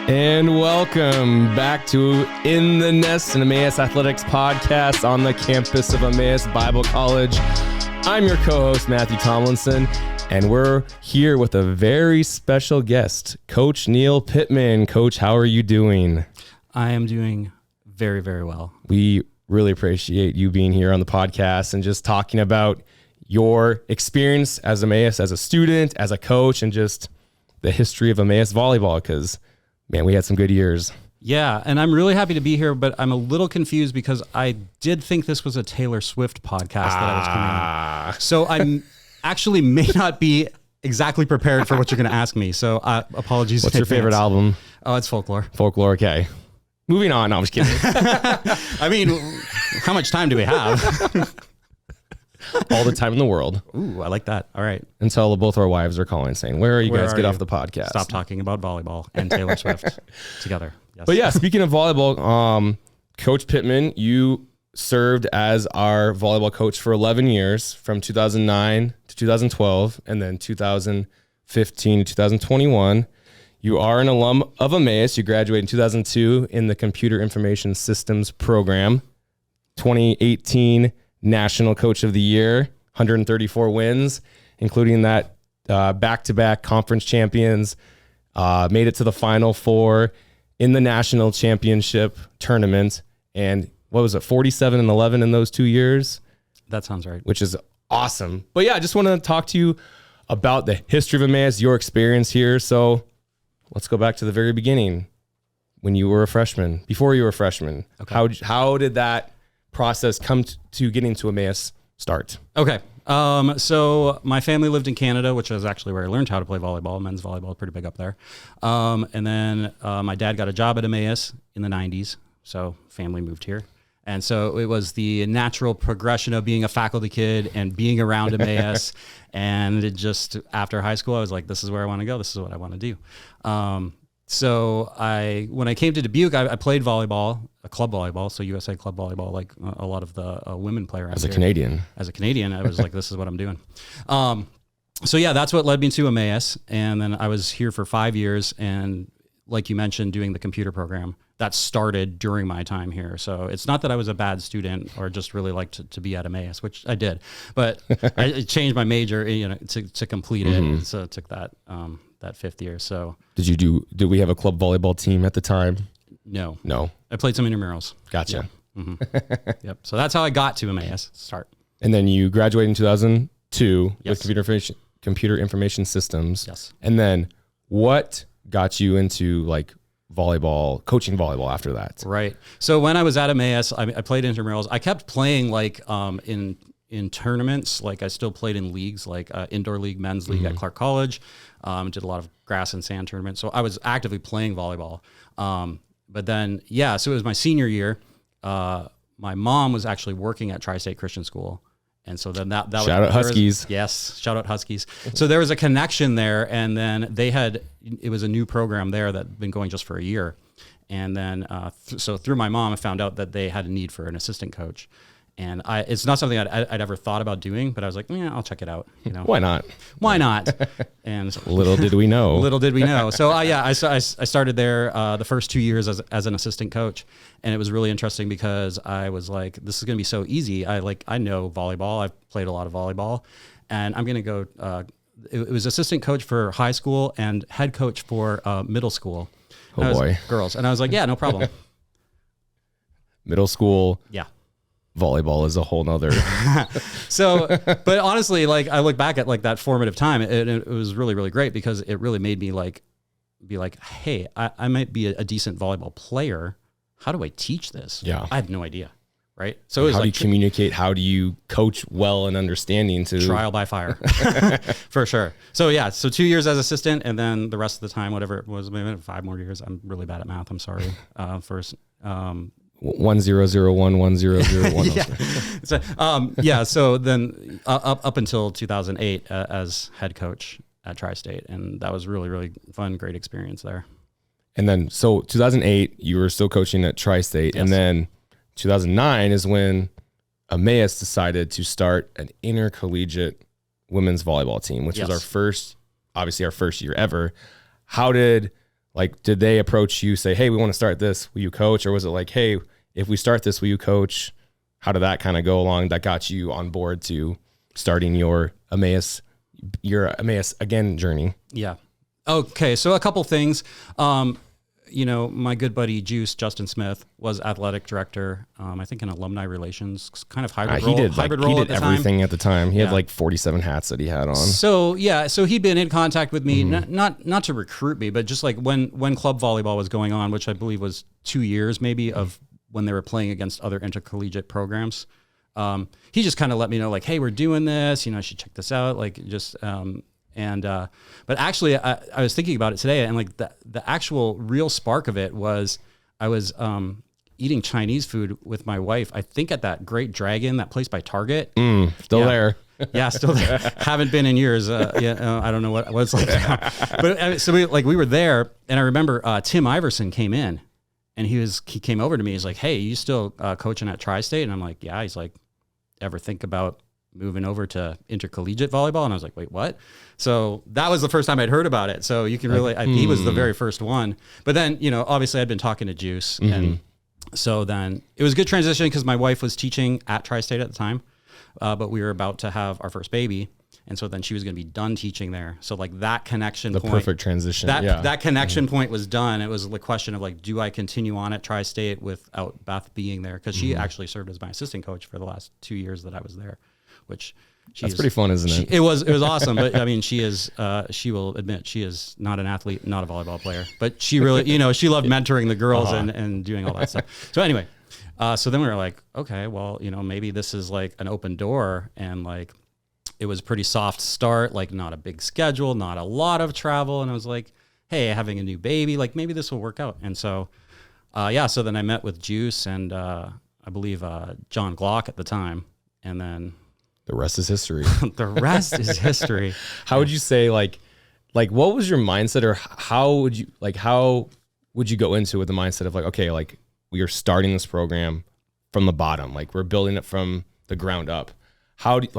And welcome back to In the Nest, an Emmaus Athletics podcast on the campus of Emmaus Bible College. I'm your co-host, Matthew Tomlinson, and we're here with a very special guest, Coach Neil Pitman. Coach, how are you doing? I am doing very, very well. We really appreciate you being here on the podcast and just talking about your experience as Emmaus, as a student, as a coach, and just the history of Emmaus volleyball, because man, we had some good years. Yeah, and I'm really happy to be here, but I'm a little confused because I did think this was a Taylor Swift podcast that I was coming on. So I actually may not be exactly prepared for what you're going to ask me. So apologies. What's your favorite album? Oh, it's Folklore. Folklore, okay. Moving on. No, I'm just kidding. I mean, how much time do we have? All the time in the world. Ooh, I like that. All right. Until both our wives are calling saying, where are you guys? Get off the podcast. Stop talking about volleyball and Taylor Swift together. Yes. But yeah, speaking of volleyball, Coach Pitman, you served as our volleyball coach for 11 years, from 2009 to 2012, and then 2015 to 2021. You are an alum of Emmaus. You graduated in 2002 in the Computer Information Systems program. 2018 National Coach of the Year, 134 wins, including that back-to-back conference champions, made it to the Final Four in the national championship tournament. And what was it, 47-11 in those 2 years? That sounds right. Which is awesome. But yeah, I just want to talk to you about the history of Emmaus, your experience here. So let's go back to the very beginning, when you were a freshman, before you were a freshman. Okay. How did that process come to getting to Emmaus start? Okay. So my family lived in Canada, which is actually where I learned how to play volleyball. Men's volleyball, pretty big up there. And then my dad got a job at Emmaus in the 90s. So family moved here. And so it was the natural progression of being a faculty kid and being around Emmaus. And it just, after high school, I was like, this is where I want to go. This is what I want to do. So when I came to Dubuque, I played volleyball, club volleyball, so USA club volleyball, like a lot of the women play around As a Canadian, I was like, this is what I'm doing. So yeah, that's what led me to Emmaus. And then I was here for 5 years. And like you mentioned, doing the computer program that started during my time here. So it's not that I was a bad student or just really liked to be at Emmaus, which I did, but I changed my major, to complete it. So it took that 5th year. So did we have a club volleyball team at the time? No. I played some intramurals. Gotcha. Yeah. Mm-hmm. Yep. So that's how I got to Emmaus start. And then you graduated in 2002 Yes. with computer information systems. Yes. And then what got you into like volleyball, coaching volleyball after that? Right. So when I was at Emmaus, I played intramurals. I kept playing like in tournaments. Like I still played in leagues, like indoor league, men's league at Clark College. Did a lot of grass and sand tournaments. So I was actively playing volleyball. But then, so it was my senior year. My mom was actually working at Tri-State Christian School. And so then that shout out Huskies. Yes. Shout out Huskies. So there was a connection there. And then it was a new program there that had been going just for a year. And then, so through my mom, I found out that they had a need for an assistant coach. And it's not something I'd ever thought about doing, but I was like, yeah, I'll check it out. Why not? Why not? And little did we know. So I started there the first 2 years as an assistant coach, and it was really interesting because I was like, this is going to be so easy. I know volleyball. I've played a lot of volleyball, and I'm going to go. It was assistant coach for high school and head coach for middle school. Oh boy, girls, and I was like, yeah, no problem. Middle school. Yeah. Volleyball is a whole nother. So, but honestly, like I look back at like that formative time, it was really, really great because it really made me be like, hey, I might be a decent volleyball player. How do I teach this? Yeah. I have no idea. Right. So it was how do you communicate? How do you coach well and understanding to trial by fire for sure. So yeah, so 2 years as assistant and then the rest of the time, whatever it was, maybe 5 more years. I'm really bad at math. I'm sorry. First, 1001 1001. So then up until 2008 as head coach at Tri-State, and that was really, really fun, great experience there. And then so 2008 you were still coaching at Tri-State. Yes. And then 2009 is when Emmaus decided to start an intercollegiate women's volleyball team, which was our first year ever. How did Like, did they approach you, say, hey, we want to start this, will you coach? Or was it like, hey, if we start this, will you coach? How did that kind of go along that got you on board to starting your Emmaus again journey? Yeah. Okay. So a couple things. My good buddy Juice, Justin Smith, was athletic director. I think in alumni relations, kind of hybrid role. He did at the everything time. at the time. He had like 47 hats that he had on. So he'd been in contact with me, not to recruit me, but just like when club volleyball was going on, which I believe was 2 years maybe of when they were playing against other intercollegiate programs. He just kind of let me know, like, hey, we're doing this. I should check this out. Like, just but actually, I was thinking about it today, and like the actual real spark of it was I was eating Chinese food with my wife. I think at that Great Dragon, that place by Target. Still there. Yeah, still there. Haven't been in years. I don't know what it's like now. But so we were there, and I remember Tim Iverson came in, and he came over to me. He's like, "Hey, you still coaching at Tri-State?" And I'm like, "Yeah." He's like, "Ever think about moving over to intercollegiate volleyball?" And I was like, "Wait, what?" So that was the first time I'd heard about it. So you can really, he was the very first one. But then, obviously I'd been talking to Juice, and so then it was a good transition because my wife was teaching at Tri-State at the time. But we were about to have our first baby. And so then she was going to be done teaching there. So like that connection point. The perfect transition. That connection point was done. It was the question of like, do I continue on at Tri-State without Beth being there? Because she actually served as my assistant coach for the last 2 years that I was there, which that's pretty fun, isn't it? It was awesome. But I mean, she will admit she is not an athlete, not a volleyball player, but she really, she loved mentoring the girls and doing all that stuff. So anyway, so then we were like, okay, well, maybe this is like an open door, and like, it was a pretty soft start, like not a big schedule, not a lot of travel. And I was like, hey, having a new baby, like maybe this will work out. And so, so then I met with Juice and I believe John Glock at the time. And then the rest is history. The rest is history. How would you say, like what was your mindset, or how would you go into it with the mindset of like, okay, like we are starting this program from the bottom, like we're building it from the ground up. How do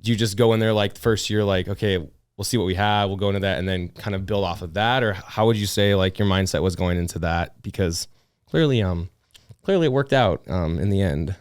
you just go in there like the first year, like, okay, we'll see what we have, we'll go into that and then kind of build off of that? Or how would you say like your mindset was going into that? Because clearly it worked out in the end.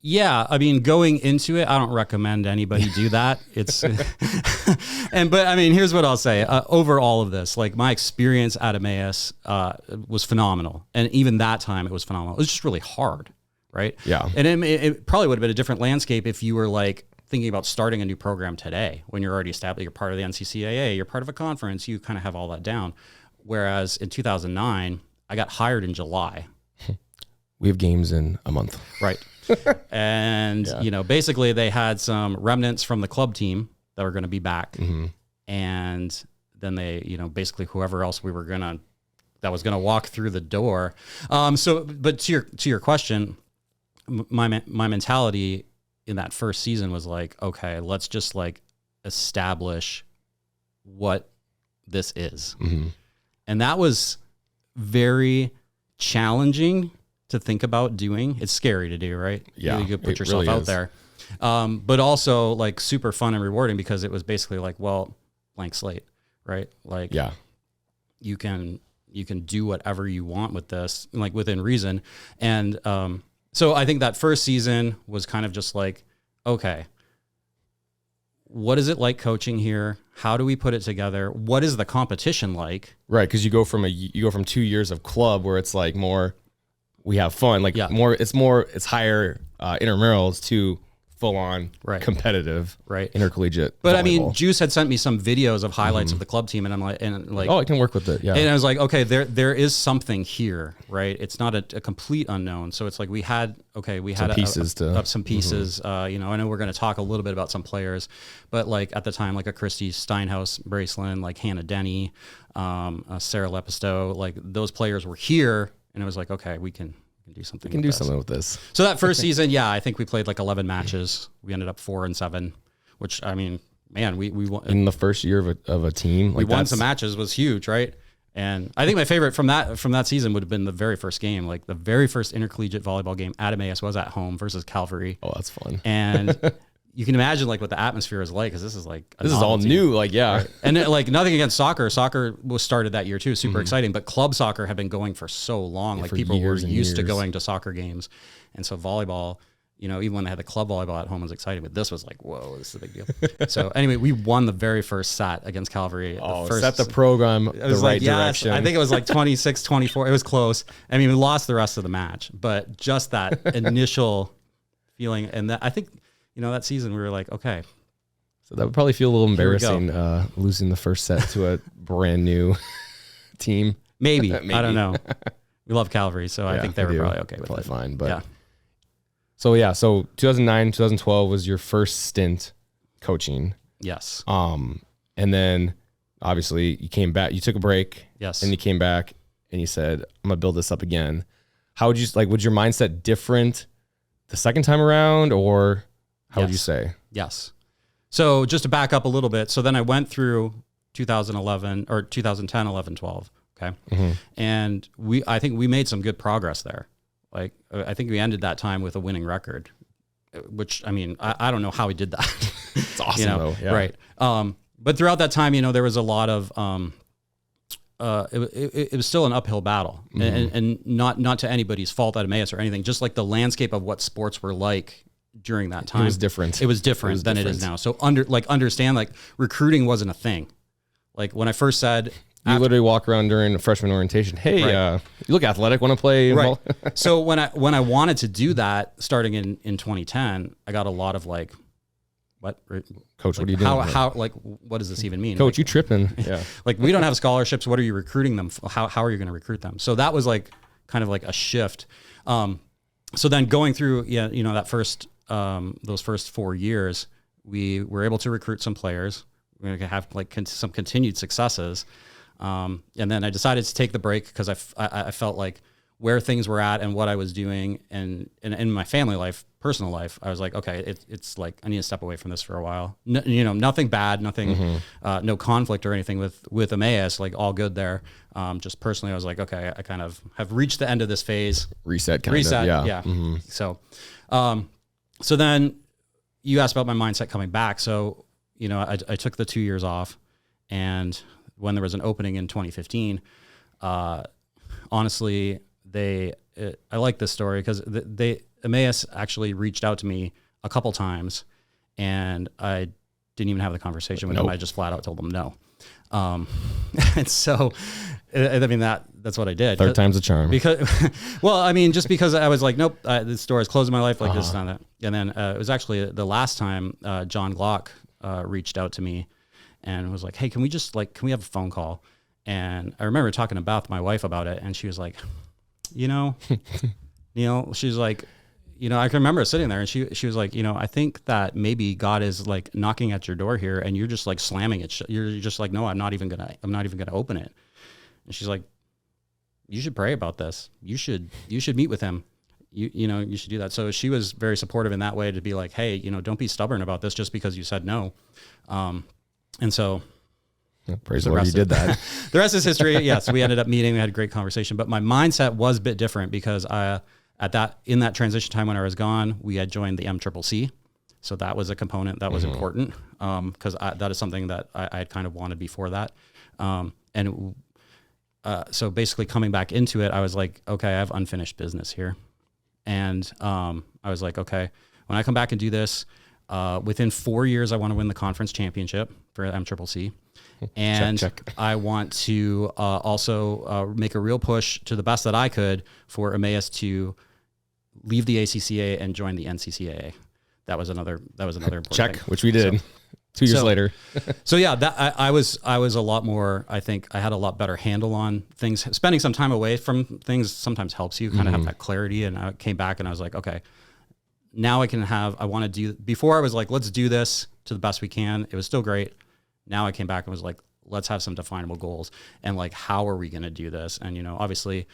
Yeah, I mean, going into it, I don't recommend anybody do that. It's but I mean, here's what I'll say. Over all of this, like my experience at Emmaus was phenomenal, and even that time it was phenomenal. It was just really hard, right? Yeah, and it probably would have been a different landscape if you were like thinking about starting a new program today when you're already established. You're part of the NCCAA, you're part of a conference, you kind of have all that down. Whereas in 2009, I got hired in July. We have games in a month, right? And, basically they had some remnants from the club team that were going to be back. Mm-hmm. And then they, basically whoever else that was going to walk through the door. But to your question, my mentality in that first season was like, okay, let's just like establish what this is. Mm-hmm. And that was very challenging to think about doing. It's scary to do, right? Yeah. You could put yourself out there. But also like super fun and rewarding because it was basically like, well, blank slate, right? Like, yeah, you can do whatever you want with this, like within reason. And, so I think that first season was kind of just like, okay, what is it like coaching here? How do we put it together? What is the competition like? Right. Cause you go from 2 years of club where it's like more, we have fun, like it's higher intramurals to full on competitive, intercollegiate. But volleyball. I mean, Juice had sent me some videos of highlights of the club team, and I'm like, oh, I can work with it. Yeah. And I was like, okay, there is something here, right? It's not a complete unknown. So it's like we had some pieces. I know we're going to talk a little bit about some players, but like at the time, like a Kristi Steinhaus, Braceland, like Hannah Denny, Sarah Lepisto, like those players were here. And it was like, okay, we can do something. We can do something with this. So that first season, I think we played like 11 matches. We ended up 4-7, which I mean, man, we won in the first year of a team. We won some matches, was huge, right? And I think my favorite from that season would have been the very first game, like the very first intercollegiate volleyball game at Emmaus was at home versus Calvary. Oh, that's fun. And you can imagine like what the atmosphere is like, because this is like this is all new, like and like nothing against soccer was started that year too, super exciting, but club soccer had been going for so long, like people were used to going to soccer games, and so volleyball, you know, even when they had the club volleyball at home, was exciting, but this was like, whoa, this is a big deal. So anyway, we won the very first set against Calvary. Set the program the right direction. I think it was like 26-24. It was close. I mean, we lost the rest of the match, but just that initial feeling, and that, I think, you know, that season we were like, okay. So that would probably feel a little embarrassing, losing the first set to a brand new team. Maybe. I don't know. We love Calvary, so I think they were probably okay with probably it. Fine, but So 2009, 2012 was your first stint coaching. Yes. And then obviously you came back, you took a break. Yes. And you came back and you said, I'm gonna build this up again. How would you, like, was your mindset different the second time around, or how would you say? Yes. So just to back up a little bit. So then I went through 2011 or 2010, 11, 12. Okay. And I think we made some good progress there. Like, I think we ended that time with a winning record, which, I mean, I don't know how we did that. It's awesome, you know? though. Yeah. Right. But throughout that time, you know, there was a lot of, it was still an uphill battle, and not to anybody's fault at Emmaus or anything, just like the landscape of what sports were like during that time. It was different. It was different than it is now. So understand, like, recruiting wasn't a thing. Like when I first said, you literally walk around during a freshman orientation. Hey, you look athletic. Want to play? Right. So when I wanted to do that, starting in 2010, I got a lot of like, what, coach? Like, what are you doing? How like, what does this even mean, coach? Like, you tripping? Yeah. Like, we don't have scholarships. What are you recruiting them for? How are you going to recruit them? So that was like kind of like a shift. So then going through, you know, that first those first 4 years, we were able to recruit some players. We're going to have like some continued successes. And then I decided to take the break because I felt like where things were at and what I was doing, and in my family life, personal life, I was like, okay, it's like I need to step away from this for a while. You know, nothing bad, nothing, no conflict or anything with Emmaus, like all good there. Just personally, I was like, okay, I kind of have reached the end of this phase. Reset, yeah. So, so then you asked about my mindset coming back. So, you know, I took the 2 years off, and when there was an opening in 2015, honestly, I like this story because Emmaus actually reached out to me a couple times, and I didn't even have the conversation with them. I just flat out told them no. And so, I mean, that's what I did. Third time's a charm. Because, well, I mean, just because I was like, nope, this door is closed in my life, like this, not that. And then it was actually the last time John Glock reached out to me and was like, hey, can we have a phone call? And I remember talking to Beth, my wife, about it, and she was like, you know, she's like, you know, I can remember sitting there, and she was like, you know, I think that maybe God is like knocking at your door here, and you're just like slamming it. You're just like, no, I'm not even gonna open it. And she's like, you should pray about this. You should meet with him. You know, you should do that. So she was very supportive in that way, to be like, hey, you know, don't be stubborn about this just because you said no. And so, praise the Lord, you did that. The rest is history. Yes, we ended up meeting. We had a great conversation. But my mindset was a bit different because in that transition time when I was gone, we had joined the MCCC. So that was a component that was important because that is something that I had kind of wanted before that. So basically coming back into it, I was like, okay, I have unfinished business here. And I was like, okay, when I come back and do this, within 4 years, I want to win the conference championship for MCCC. And check. I want to also make a real push to the best that I could for Emmaus to leave the ACCA and join the NCCAA. That was another important check, thing. Which we did 2 years later. So yeah, that I was a lot more, I think I had a lot better handle on things. Spending some time away from things sometimes helps you kind of have that clarity. And I came back and I was like, okay, now before I was like, let's do this to the best we can. It was still great. Now I came back and was like, let's have some definable goals and like, how are we going to do this? And, you know, obviously,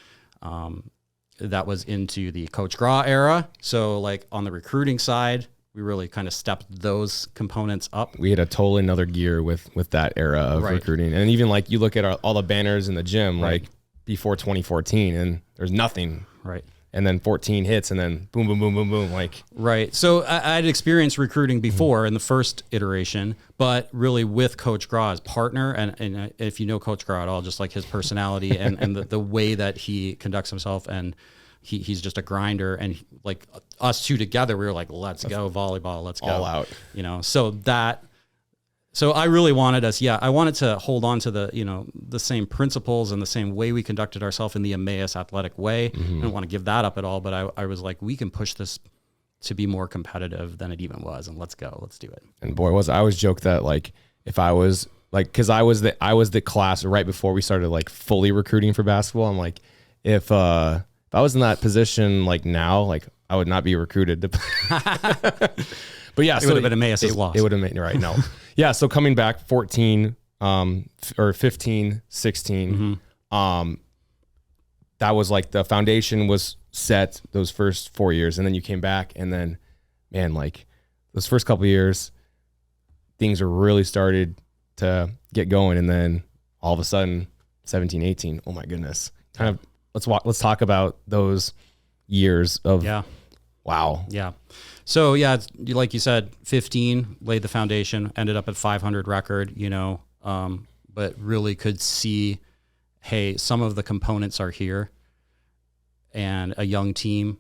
that was into the Coach Gra era. So like on the recruiting side, we really kind of stepped those components up. We had a totally another gear with that era of recruiting. And even like you look at all the banners in the gym, like before 2014, and there's nothing. Right. and then 14 hits, and then boom, boom, boom, boom, boom. Like, right. So I had experienced recruiting before in the first iteration, but really with Coach Graw as partner. And if you know Coach Graw at all, just like his personality and the way that he conducts himself, and he's just a grinder. And like us two together, we were like, let's go volleyball. Let's go all out, So I really wanted I wanted to hold on to the same principles and the same way we conducted ourselves in the Emmaus athletic way. I didn't want to give that up at all, but I was like, we can push this to be more competitive than it even was, and let's go, let's do it. And boy, I always joke that like, if I was like, cause I was the class right before we started like fully recruiting for basketball. I'm like, if I was in that position, like now, like I would not be recruited to but yeah, it would have been Emmaus' loss. It would have made right. No. Yeah. So coming back 14, or 15, 16, that was like the foundation was set those first 4 years. And then you came back, and then, man, like those first couple of years, things are really started to get going. And then all of a sudden 17, 18, oh my goodness. Kind of, let's talk about those years of, wow. Yeah. So yeah, like you said, 15 laid the foundation, ended up at 500 record, but really could see, hey, some of the components are here, and a young team,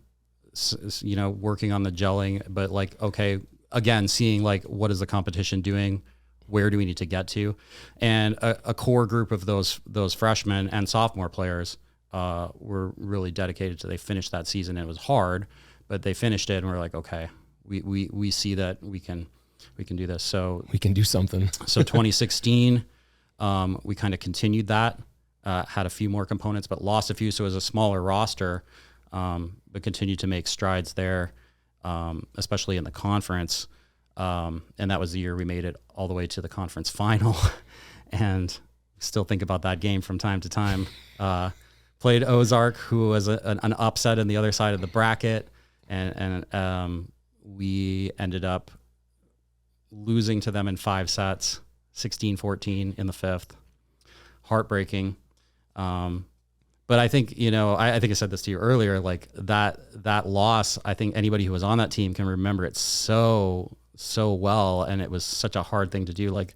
working on the gelling, but like, okay, again, seeing like, what is the competition doing? Where do we need to get to? And a core group of those freshmen and sophomore players were really dedicated to, they finished that season. It was hard, but they finished it, and we're like, okay, we see that we can do this. So we can do something. So 2016, we kind of continued that, had a few more components, but lost a few. So it was a smaller roster, but continued to make strides there, especially in the conference. And that was the year we made it all the way to the conference final, and still think about that game from time to time. Played Ozark, who was an upset in the other side of the bracket. And we ended up losing to them in 5 sets, 16-14 in the 5th. Heartbreaking. But I think, I think I said this to you earlier, like that loss, I think anybody who was on that team can remember it so well. And it was such a hard thing to do. Like,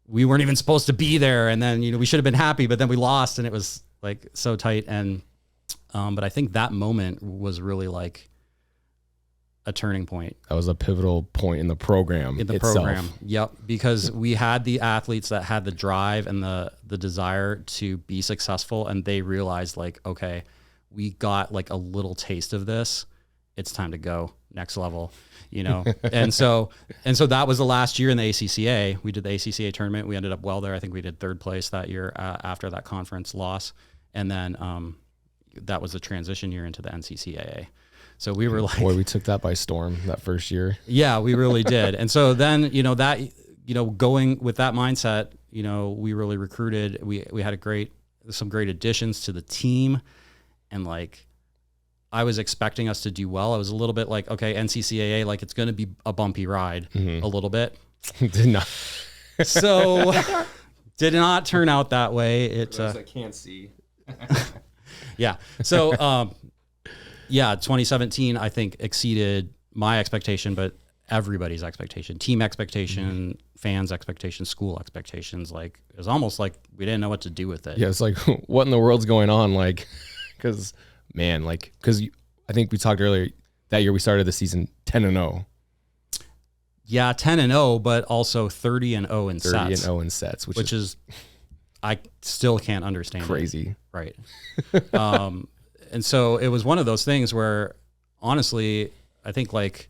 we weren't even supposed to be there. And then, we should have been happy, but then we lost, and it was like so tight. And, but I think that moment was really like a turning point. That was a pivotal point in the program. Yep. Because we had the athletes that had the drive and the desire to be successful, and they realized like, okay, we got like a little taste of this. It's time to go next level, and so that was the last year in the ACCA. We did the ACCA tournament. We ended up well there. I think we did 3rd place that year after that conference loss. And then that was the transition year into the NCCAA. So we were like, boy, we took that by storm that first year. Yeah, we really did. And so then, going with that mindset, we really recruited. We had some great additions to the team, and like, I was expecting us to do well. I was a little bit like, okay, NCCAA, like it's going to be a bumpy ride a little bit. Did not. So did not turn out that way. I can't see. Yeah. So, 2017, I think, exceeded my expectation, but everybody's expectation, team expectation, fans' expectations, school expectations. Like, it was almost like we didn't know what to do with it. Yeah, it's like, what in the world's going on? Like, because I think we talked earlier, that year we started the season 10-0. Yeah, 10-0, but also 30-0 in sets. 30-0 in sets, which is I still can't understand. Crazy. Right. And so it was one of those things where, honestly, I think like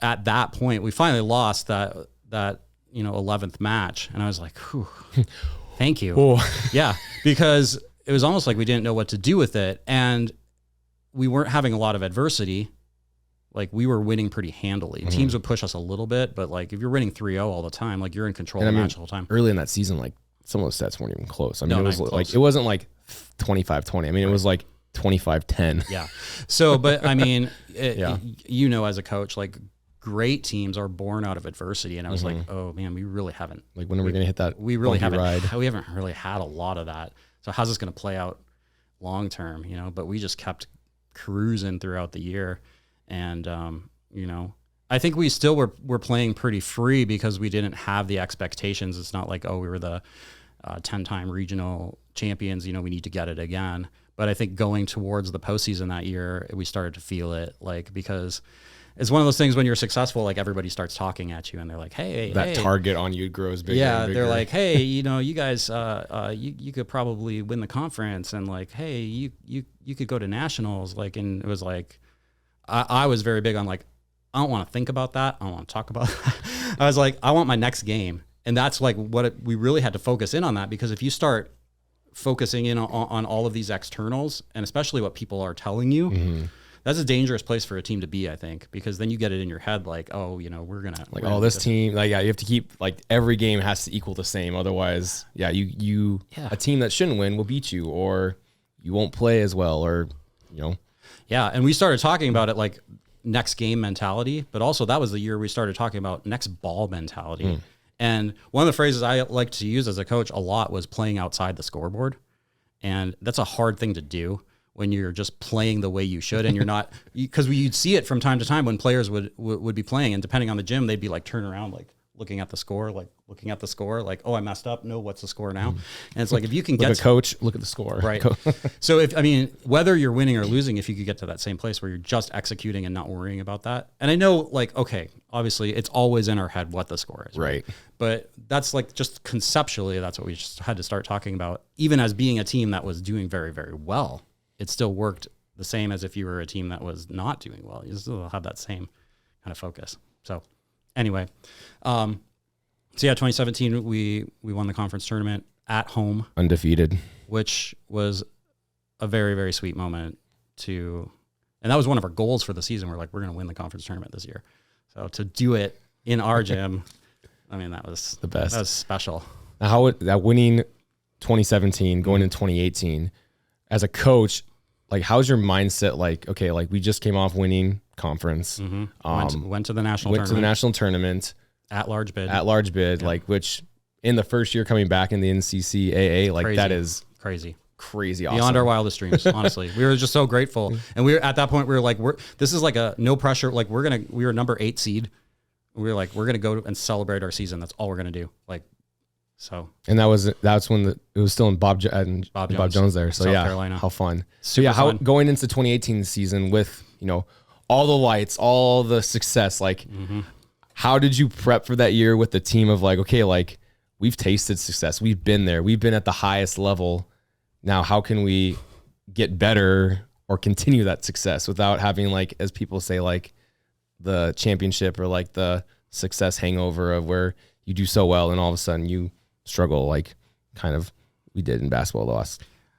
at that point we finally lost that 11th match, and I was like, whew, thank you. Oh. Yeah, because it was almost like we didn't know what to do with it, and we weren't having a lot of adversity. Like, we were winning pretty handily. Mm-hmm. Teams would push us a little bit, but like if you're winning 3-0 all the time, like you're in control of the match the whole time. Early in that season, like some of those sets weren't even close. I mean, it was like, it wasn't like 25-20. I mean, it was like 25-10. Yeah. So, but I mean, as a coach, like great teams are born out of adversity. And I was like, oh man, we really haven't. Like, when are we going to hit that? We really haven't. We haven't really had a lot of that. So how's this going to play out long term? But we just kept cruising throughout the year. And, you know, I think we still were playing pretty free because we didn't have the expectations. It's not like, oh, we were the 10-time regional champions, you know, we need to get it again. But I think going towards the postseason that year, we started to feel it, like, because it's one of those things when you're successful, like everybody starts talking at you and they're like, hey, that target on you grows bigger. Yeah, and bigger. they're like, hey, you know, you guys, you could probably win the conference, and like, hey, you could go to nationals. Like, and it was like, I was very big on like, I don't want to think about that. I don't want to talk about that. I was like, I want my next game. And that's like we really had to focus in on that, because if you start focusing in on all of these externals, and especially what people are telling you, that's a dangerous place for a team to be, I think, because then you get it in your head like, oh, you know, we're gonna like, oh, this team, like, yeah, you have to keep, like, every game has to equal the same. Otherwise, yeah, a team that shouldn't win will beat you, or you won't play as well, or, you know. Yeah, and we started talking about it like next game mentality, but also that was the year we started talking about next ball mentality. And one of the phrases I like to use as a coach a lot was playing outside the scoreboard. And that's a hard thing to do when you're just playing the way you should, and you're not, because you'd see it from time to time when players would be playing, and depending on the gym, they'd be like turn around, like looking at the score, like, oh, I messed up. No, what's the score now? And it's like, if you can get coach, look at the score. Right. So whether you're winning or losing, if you could get to that same place where you're just executing and not worrying about that. And I know, like, okay, obviously it's always in our head what the score is. Right. But that's like, just conceptually, that's what we just had to start talking about. Even as being a team that was doing very, very well, it still worked the same as if you were a team that was not doing well. You still have that same kind of focus. So anyway, so yeah, 2017, we won the conference tournament at home. Undefeated. Which was a very, very sweet moment and that was one of our goals for the season. We're like, we're going to win the conference tournament this year. So to do it in our gym, I mean, that was the best. That was special. Now, how that winning 2017, going into 2018, as a coach, like, how's your mindset? Like, okay, like, we just came off winning conference. Went to the national tournament. At large bid, yeah. Like, which in the first year coming back in the NCCAA, like, crazy. That is crazy awesome. Beyond our wildest dreams. Honestly, we were just so grateful. And we were at that point, we were like, this is like a no pressure. Like, we were number 8 seed. We were like, we're going to go and celebrate our season. That's all we're going to do. Like, so. And that's when it was still in Bob Jones there. So South Carolina. How fun. So how going into 2018 season with, you know, all the lights, all the success, like, how did you prep for that year with the team of like, okay, like, we've tasted success. We've been there. We've been at the highest level. Now, how can we get better or continue that success without having, like, as people say, like, the championship or like the success hangover of where you do so well and all of a sudden you struggle, like kind of we did in basketball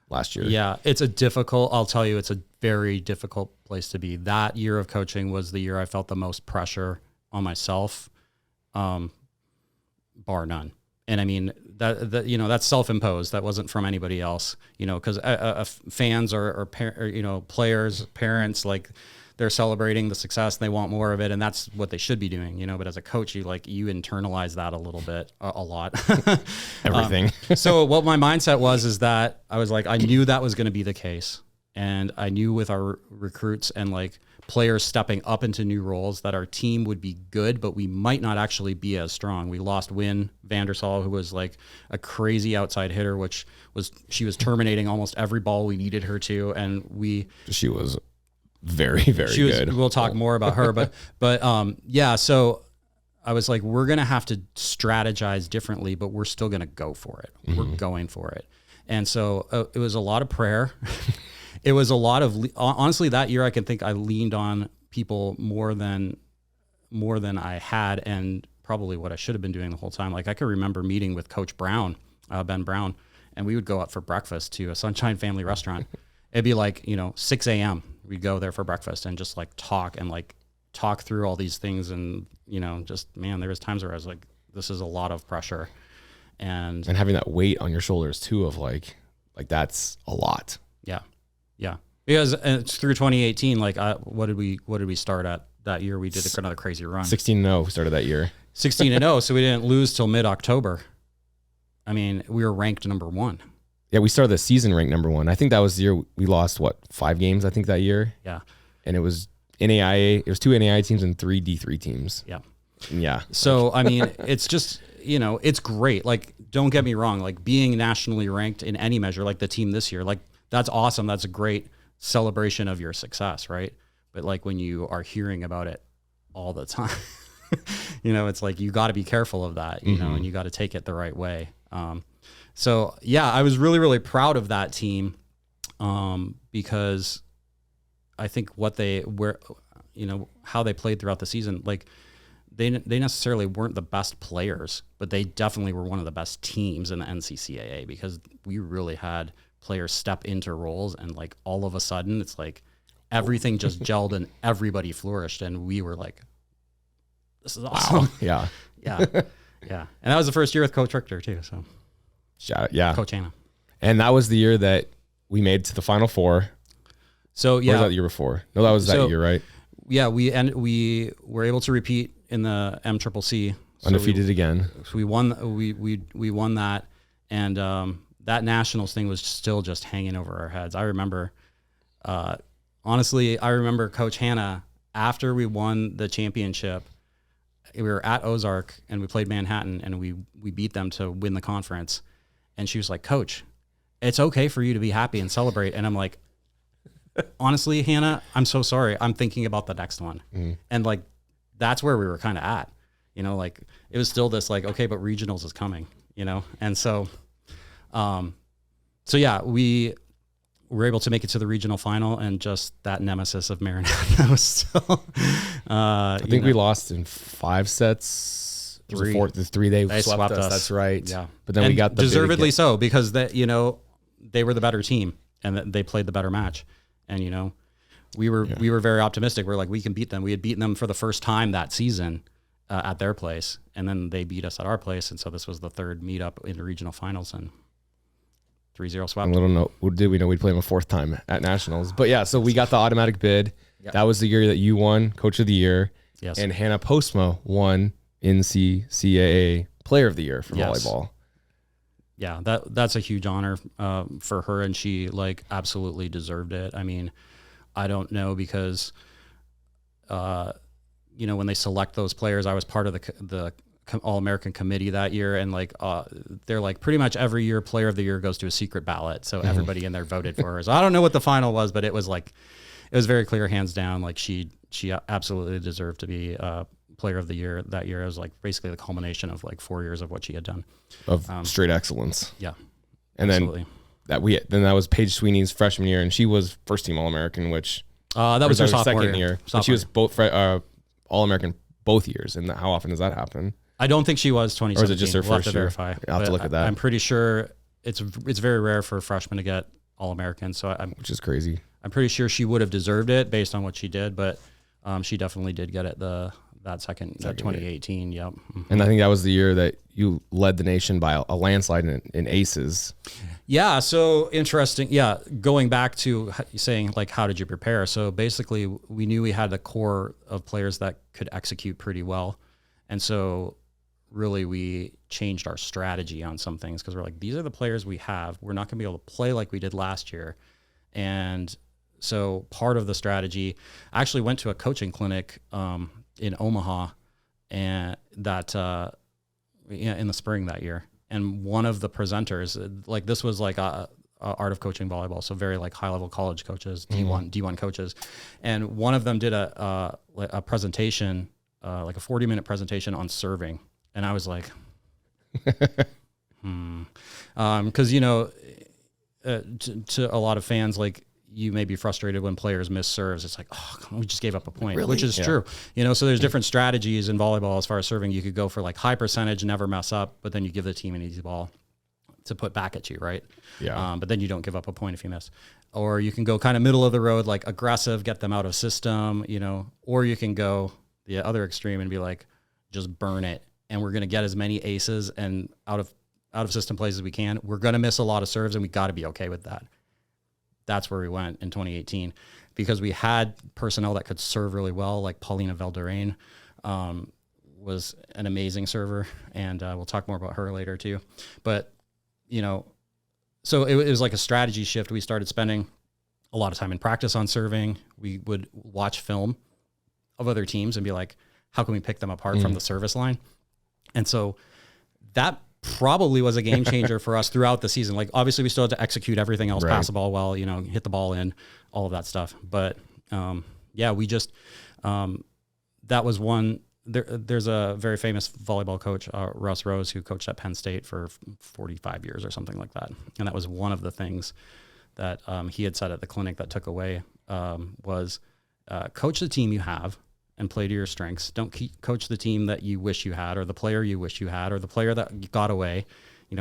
last year. Yeah, I'll tell you, it's a very difficult place to be. That year of coaching was the year I felt the most pressure on myself, bar none. And I mean, that you know, that's self-imposed. That wasn't from anybody else, you know, because fans or you know, players, parents, like, they're celebrating the success and they want more of it, and that's what they should be doing, you know. But as a coach, you internalize that a little bit, a lot. Everything. So what my mindset was is that I was like, I knew that was going to be the case, and I knew with our recruits and like players stepping up into new roles that our team would be good, but we might not actually be as strong. We lost Wynne Vandersal, who was like a crazy outside hitter, she was terminating almost every ball we needed her to, and she was very, very good. We'll talk more about her, but yeah. So I was like, we're gonna have to strategize differently, but we're still gonna go for it. We're going for it, and so it was a lot of prayer. It was a lot of honestly that year. I can think I leaned on people more than I had, and probably what I should have been doing the whole time. Like, I could remember meeting with Coach Brown, Ben Brown, and we would go out for breakfast to a Sunshine Family restaurant. It'd be like, you know, 6 a.m. We'd go there for breakfast and just like talk through all these things. And, you know, just, man, there was times where I was like, this is a lot of pressure. And having that weight on your shoulders too, of like that's a lot. Yeah. Yeah. Because through 2018, like, what did we start at that year? We did another crazy run. 16-0 we started that year. 16-0. So we didn't lose till mid-October. I mean, we were ranked number 1. Yeah, we started the season ranked number 1. I think that was the year we lost 5 games. I think that year. Yeah, and it was NAIA. It was 2 NAIA teams and 3 D3 teams. Yeah, and yeah. So I mean, it's just it's great. Like, don't get me wrong. Like, being nationally ranked in any measure, like the team this year, like that's awesome. That's a great celebration of your success, right? But like when you are hearing about it all the time, it's like you got to be careful of that, and you got to take it the right way. So yeah, I was really, really proud of that team because I think how they played throughout the season, like they necessarily weren't the best players, but they definitely were one of the best teams in the NCCAA because we really had players step into roles, and like all of a sudden it's like everything just gelled and everybody flourished, and we were like, this is awesome. Wow. Yeah. Yeah. Yeah. And that was the first year with Coach Richter too. So yeah. Coach Hannah. And that was the year that we made it to the Final Four. So yeah. Or was that the year before? No, that was that year, right? Yeah, we were able to repeat in the MCCC. Undefeated again. So we won. We won that, and that nationals thing was still just hanging over our heads. I remember, honestly, Coach Hannah, after we won the championship, we were at Ozark and we played Manhattan and we beat them to win the conference. And she was like, Coach, it's okay for you to be happy and celebrate. And I'm like, honestly, Hannah, I'm so sorry. I'm thinking about the next one. And like, that's where we were kind of at, like it was still this like, okay, but regionals is coming, And so, yeah, we were able to make it to the regional final, and just that nemesis of Maranatha was still, I think we lost in 5 sets. Three. The 3 they swept us. That's right. Yeah. But then we got the deservedly so, because that, they were the better team and they played the better match. And, we were very optimistic. We're like, we can beat them. We had beaten them for the first time that season at their place, and then they beat us at our place. And so this was the 3rd meetup in the regional finals, and 3-0 swept. Did we know we'd play them a 4th time at nationals? But yeah, so we got the automatic bid. Yep. That was the year that you won Coach of the Year. Yes. And Hannah Postma won NCCAA Player of the Year for volleyball. Yeah, that's a huge honor for her, and she like absolutely deserved it. I mean, I don't know, because when they select those players, I was part of the All-American committee that year, and like they're like pretty much every year Player of the Year goes to a secret ballot, so everybody in there voted for her. So I don't know what the final was, but it was very clear, hands down, like she absolutely deserved to be Player of the Year that year. It was like basically the culmination of like 4 years of what she had done of straight excellence. Yeah, and absolutely. Then that was Paige Sweeney's freshman year, and she was first team All-American, which that was her sophomore year. But she was both All-American both years. And how often does that happen? I don't think she was 2017. Or is it just her first year? Verify. I'll have to look at that. I'm pretty sure it's very rare for a freshman to get All-American. Which is crazy. I'm pretty sure she would have deserved it based on what she did, but she definitely did get it that 2018. Yep. Mm-hmm. And I think that was the year that you led the nation by a landslide in aces. Yeah. So interesting. Yeah. Going back to saying like, how did you prepare? So basically we knew we had the core of players that could execute pretty well. And so really we changed our strategy on some things, because we're like, these are the players we have. We're not going to be able to play like we did last year. And so part of the strategy, I actually went to a coaching clinic in Omaha, and that in the spring that year. And one of the presenters, like this was like a art of coaching volleyball, so very like high level college coaches, D1 coaches, and one of them did a presentation, like a 40-minute presentation on serving, and I was like, because to a lot of fans, like, you may be frustrated when players miss serves. It's like, oh, we just gave up a point, really? Which is true. So there's different strategies in volleyball as far as serving. You could go for like high percentage, never mess up, but then you give the team an easy ball to put back at you, right? Yeah. But then you don't give up a point if you miss. Or you can go kind of middle of the road, like aggressive, get them out of system, or you can go the other extreme and be like, just burn it. And we're going to get as many aces and out of system plays as we can. We're going to miss a lot of serves, and we got to be okay with that. That's where we went in 2018, because we had personnel that could serve really well, like Paulina Valderrain was an amazing server, and we'll talk more about her later too. But, So it was like a strategy shift. We started spending a lot of time in practice on serving. We would watch film of other teams and be like, how can we pick them apart from the service line? And so that probably was a game changer for us throughout the season. Like, obviously we still had to execute everything else, pass the ball well, hit the ball in, all of that stuff. But we just, that was one. There's a very famous volleyball coach, Russ Rose, who coached at Penn State for 45 years or something like that. And that was one of the things that he had said at the clinic that took away was coach the team you have and play to your strengths. Don't coach the team that you wish you had, or the player you wish you had, or the player that got away.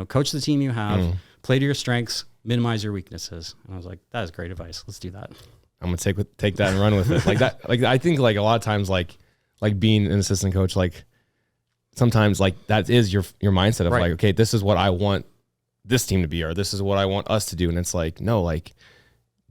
Coach the team you have, play to your strengths, minimize your weaknesses. And I was like, that is great advice. Let's do that. I'm gonna take that and run with it. Like that. Like I think like a lot of times like being an assistant coach, like sometimes like that is your mindset of like, okay, this is what I want this team to be, or this is what I want us to do. And it's like, no, like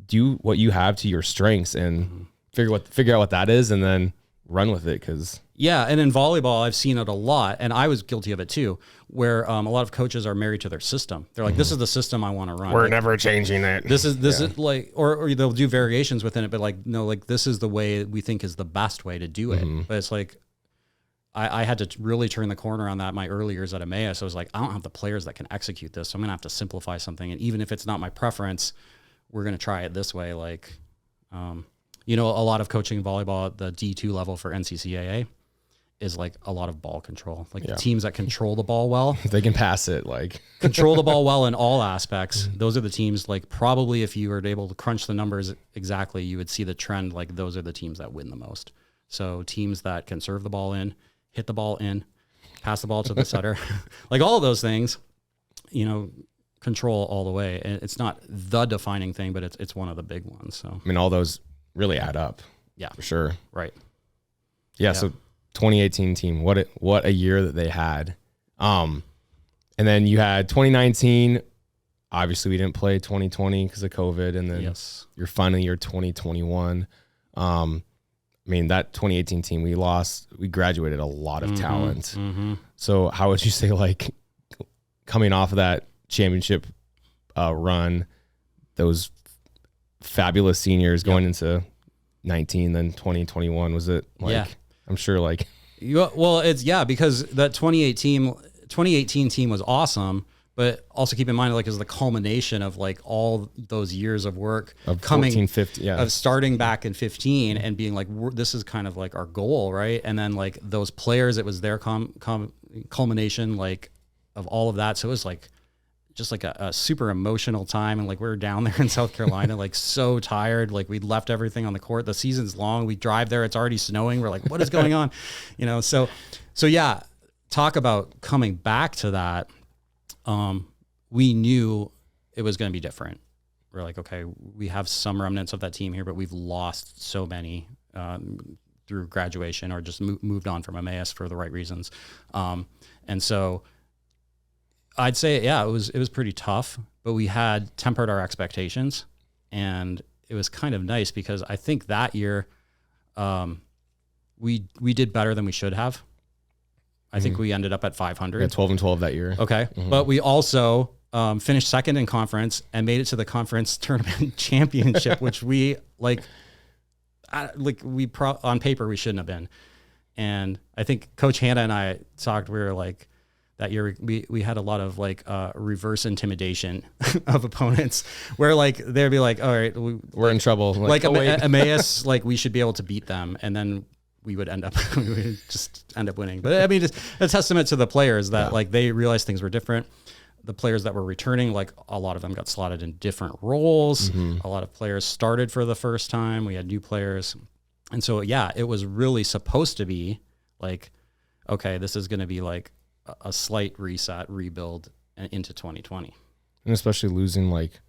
do what you have to your strengths and figure out what that is, and then run with it. And in volleyball, I've seen it a lot, and I was guilty of it too, where a lot of coaches are married to their system. They're like, this is the system I want to run. We're never changing it. This is like, or they'll do variations within it, but like, no, like this is the way we think is the best way to do it. But it's like, I had to really turn the corner on that my early years at Emmaus. I was like, I don't have the players that can execute this, so I'm going to have to simplify something. And even if it's not my preference, we're going to try it this way. Like, a lot of coaching volleyball at the D2 level for NCCAA is like a lot of ball control. Like the teams that control the ball well, they can pass it, like control the ball well in all aspects. Those are the teams, like probably if you were able to crunch the numbers exactly, you would see the trend. Like those are the teams that win the most. So teams that can serve the ball in, hit the ball in, pass the ball to the setter, like all of those things, control all the way. And it's not the defining thing, but it's one of the big ones. So, I mean, all those really add up. Yeah, for sure. Right. Yeah. So 2018 team, what a year that they had. And then you had 2019. Obviously, we didn't play 2020 because of COVID, and then your final year 2021. I mean, that 2018 team, we graduated a lot of talent. So how would you say, like, coming off of that championship run, those fabulous seniors going into 19, then 2021, was it like, I'm sure like. Well, because that 2018 team was awesome, but also keep in mind, like, is the culmination of like all those years of work of coming 14, 15, of starting back in 15 and being like, this is kind of like our goal. Right. And then like those players, it was their culmination, like of all of that. So it was like, just like a super emotional time. And like, we were down there in South Carolina, like so tired. Like we'd left everything on the court. The season's long. We drive there. It's already snowing. We're like, what is going on? So yeah, talk about coming back to that. We knew it was going to be different. We're like, okay, we have some remnants of that team here, but we've lost so many, through graduation or just moved on from Emmaus for the right reasons. And so I'd say, it was pretty tough, but we had tempered our expectations, and it was kind of nice because I think that year, we did better than we should have. I think we ended up at 500. Yeah, 12-12 that year. Okay. But we also finished second in conference and made it to the conference tournament championship, which we on paper, we shouldn't have been. And I think Coach Hannah and I talked, we were like, that year we had a lot of like reverse intimidation of opponents where like they'd be like, all right, we're in trouble. Like Emmaus, like we should be able to beat them. And then we would just end up winning. But I mean, just a testament to the players that like they realized things were different. The players that were returning, like a lot of them got slotted in different roles. A lot of players started for the first time. We had new players. And so, it was really supposed to be like, okay, this is going to be like a slight reset, rebuild into 2020. And especially losing like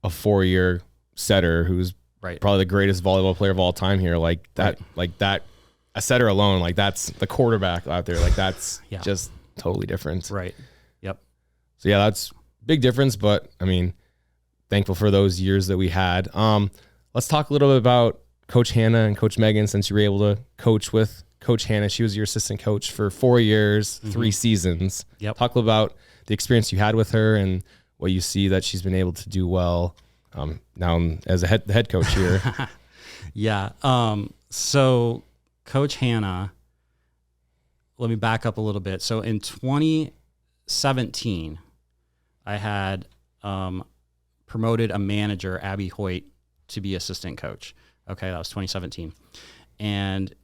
a 4-year setter who's probably the greatest volleyball player of all time here. Like that, a setter alone, like that's the quarterback out there. Like that's just totally different. Right. Yep. So that's big difference, but I mean, thankful for those years that we had. Let's talk a little bit about Coach Hannah and Coach Megan, since you were able to coach with Coach Hannah. She was your assistant coach for 4 years, 3 seasons. Yep. Talk a little about the experience you had with her and what you see that she's been able to do well now as the head coach here. Yeah. So Coach Hannah, let me back up a little bit. So in 2017, I had promoted a manager, Abby Hoyt, to be assistant coach. Okay, that was 2017. And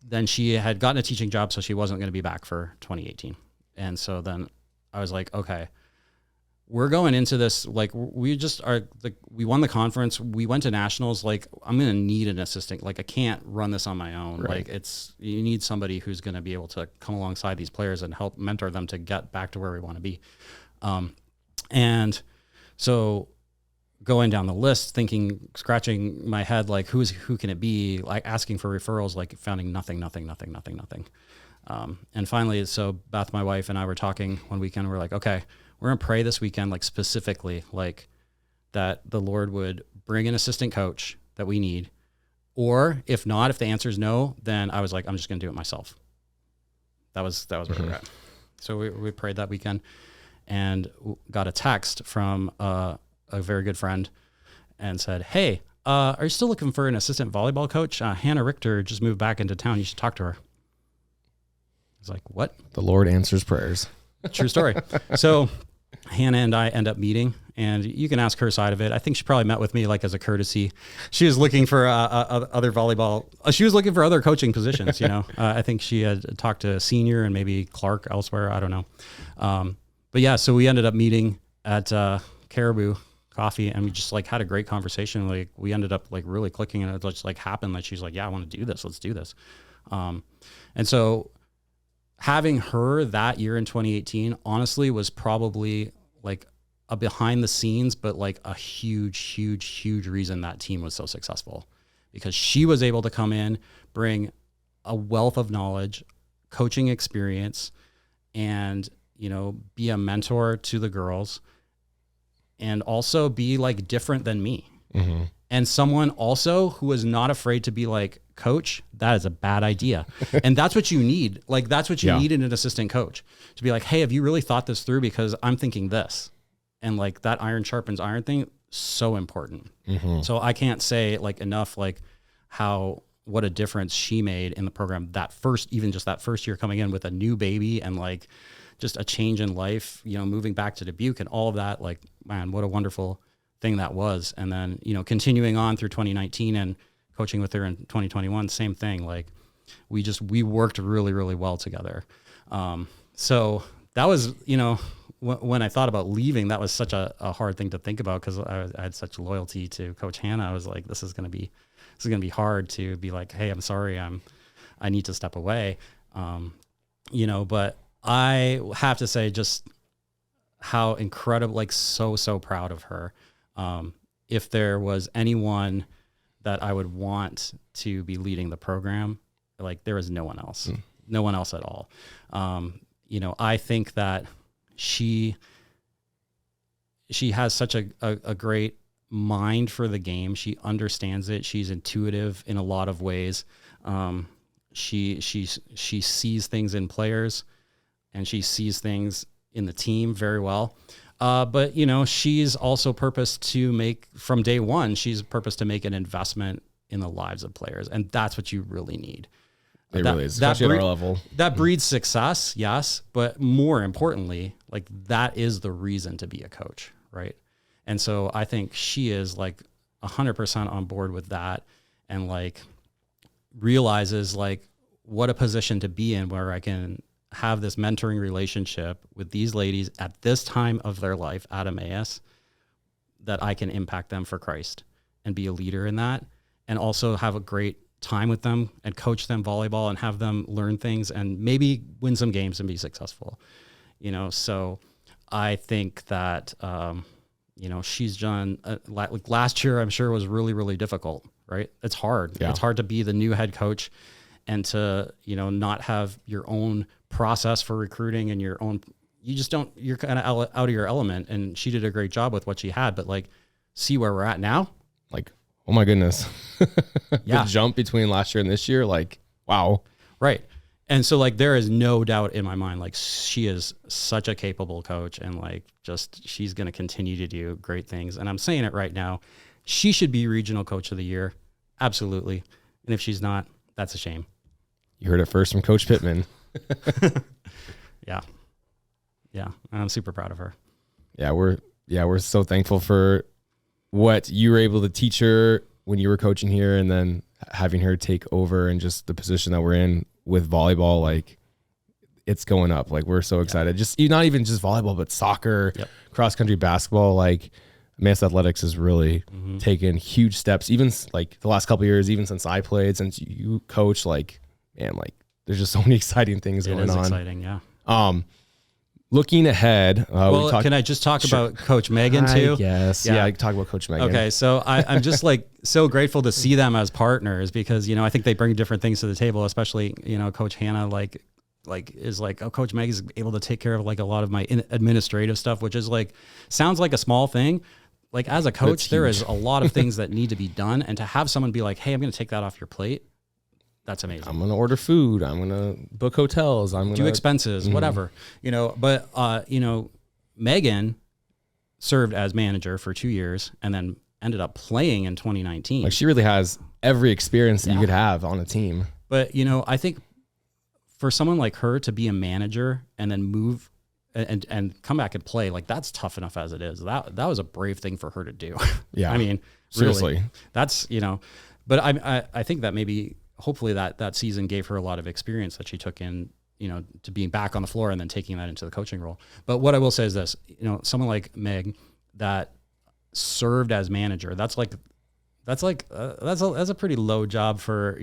then she had gotten a teaching job, so she wasn't going to be back for 2018. And so then I was like, okay, we're going into this, like, we won the conference, we went to nationals, like, I'm going to need an assistant. Like, I can't run this on my own. Right. Like, you need somebody who's going to be able to come alongside these players and help mentor them to get back to where we want to be. And so going down the list, scratching my head, like, who can it be? Like, asking for referrals, like, finding nothing. And finally, so Beth, my wife, and I were talking one weekend. We're like, okay, we're going to pray this weekend, like, specifically, like, that the Lord would bring an assistant coach that we need. Or if not, if the answer is no, then I was like, I'm just going to do it myself. That was where we're at. So we prayed that weekend and got a text from a very good friend and said, hey, are you still looking for an assistant volleyball coach? Hannah Richter just moved back into town. You should talk to her. I was like, what? The Lord answers prayers. True story. So Hannah and I end up meeting, and you can ask her side of it. I think she probably met with me like as a courtesy. She was looking for other volleyball. She was looking for other coaching positions. I think she had talked to Senior and maybe Clark elsewhere. I don't know. But yeah, so we ended up meeting at Caribou Coffee, and we just like had a great conversation. Like we ended up like really clicking, and it just like happened. Like she's like, yeah, I want to do this. Let's do this. And so having her that year in 2018, honestly, was probably like a behind the scenes, but like a huge reason that team was so successful, because she was able to come in, bring a wealth of knowledge, coaching experience, and, be a mentor to the girls, and also be like different than me. Mm-hmm. And someone also who is not afraid to be like, coach, that is a bad idea. And that's what you need. Like, that's what you need in an assistant coach, to be like, hey, have you really thought this through? Because I'm thinking this. And like that iron sharpens iron thing, so important. Mm-hmm. So I can't say like enough, like what a difference she made in the program that first year coming in with a new baby and like just a change in life, moving back to Dubuque and all of that. Like, man, what a wonderful thing that was. And then, continuing on through 2019 and coaching with her in 2021, same thing. Like we worked really, really well together. So that was, when I thought about leaving, that was such a hard thing to think about, because I had such loyalty to Coach Hannah. I was like, this is going to be hard to be like, hey, I'm sorry, I need to step away. But I have to say just how incredible, like so proud of her. If there was anyone that I would want to be leading the program, like there is no one else, no one else at all. I think that she has such a great mind for the game. She understands it. She's intuitive in a lot of ways. She sees things in players, and she sees things in the team very well. But she's also purposed to make, from day one, she's purposed to make an investment in the lives of players. And that's what you really need. It really is, especially at our level. That breeds success, yes. But more importantly, like that is the reason to be a coach, right? And so I think she is like 100% on board with that, and like realizes like what a position to be in, where I can have this mentoring relationship with these ladies at this time of their life at Emmaus, that I can impact them for Christ and be a leader in that, and also have a great time with them and coach them volleyball and have them learn things and maybe win some games and be successful. So I think that, she's done, like last year, I'm sure was really, really difficult, right? It's hard. Yeah. It's hard to be the new head coach and to, not have your own process for recruiting and you're kind of out of your element. And she did a great job with what she had, but like, see where we're at now. Like, oh my goodness. The jump between last year and this year, like, wow. Right. And so like, there is no doubt in my mind, like she is such a capable coach and like, just, she's going to continue to do great things. And I'm saying it right now. She should be regional coach of the year. Absolutely. And if she's not, that's a shame. You heard it first from Coach Pitman. Yeah. Yeah. I'm super proud of her. Yeah. We're so thankful for what you were able to teach her when you were coaching here, and then having her take over and just the position that we're in with volleyball. Like, it's going up. Like, we're so excited. Just not even just volleyball, but soccer, cross country basketball. Like, Emmaus athletics has really taken huge steps, even like the last couple of years, even since I played, since you coach. Like, man, like there's just so many exciting things going on. It is exciting. Yeah. Looking ahead, can I just talk about Coach Megan too? Yes. Yeah, I can talk about Coach Megan. Okay, so I'm just like so grateful to see them as partners, because, I think they bring different things to the table, especially, Coach Hannah, Coach Meg is able to take care of like a lot of my administrative stuff, which is like, sounds like a small thing. Like, as a coach, there is a lot of things that need to be done. And to have someone be like, hey, I'm going to take that off your plate. That's amazing. I'm going to order food. I'm going to book hotels. I'm going to do expenses, whatever, but Megan served as manager for 2 years and then ended up playing in 2019. Like, she really has every experience that you could have on a team. But, I think for someone like her to be a manager and then move and come back and play, like, that's tough enough as it is. That was a brave thing for her to do. Yeah. I mean, seriously, really, that's, but I think that maybe, hopefully that season gave her a lot of experience that she took in, to being back on the floor and then taking that into the coaching role. But what I will say is this, someone like Meg that served as manager, that's a pretty low job for,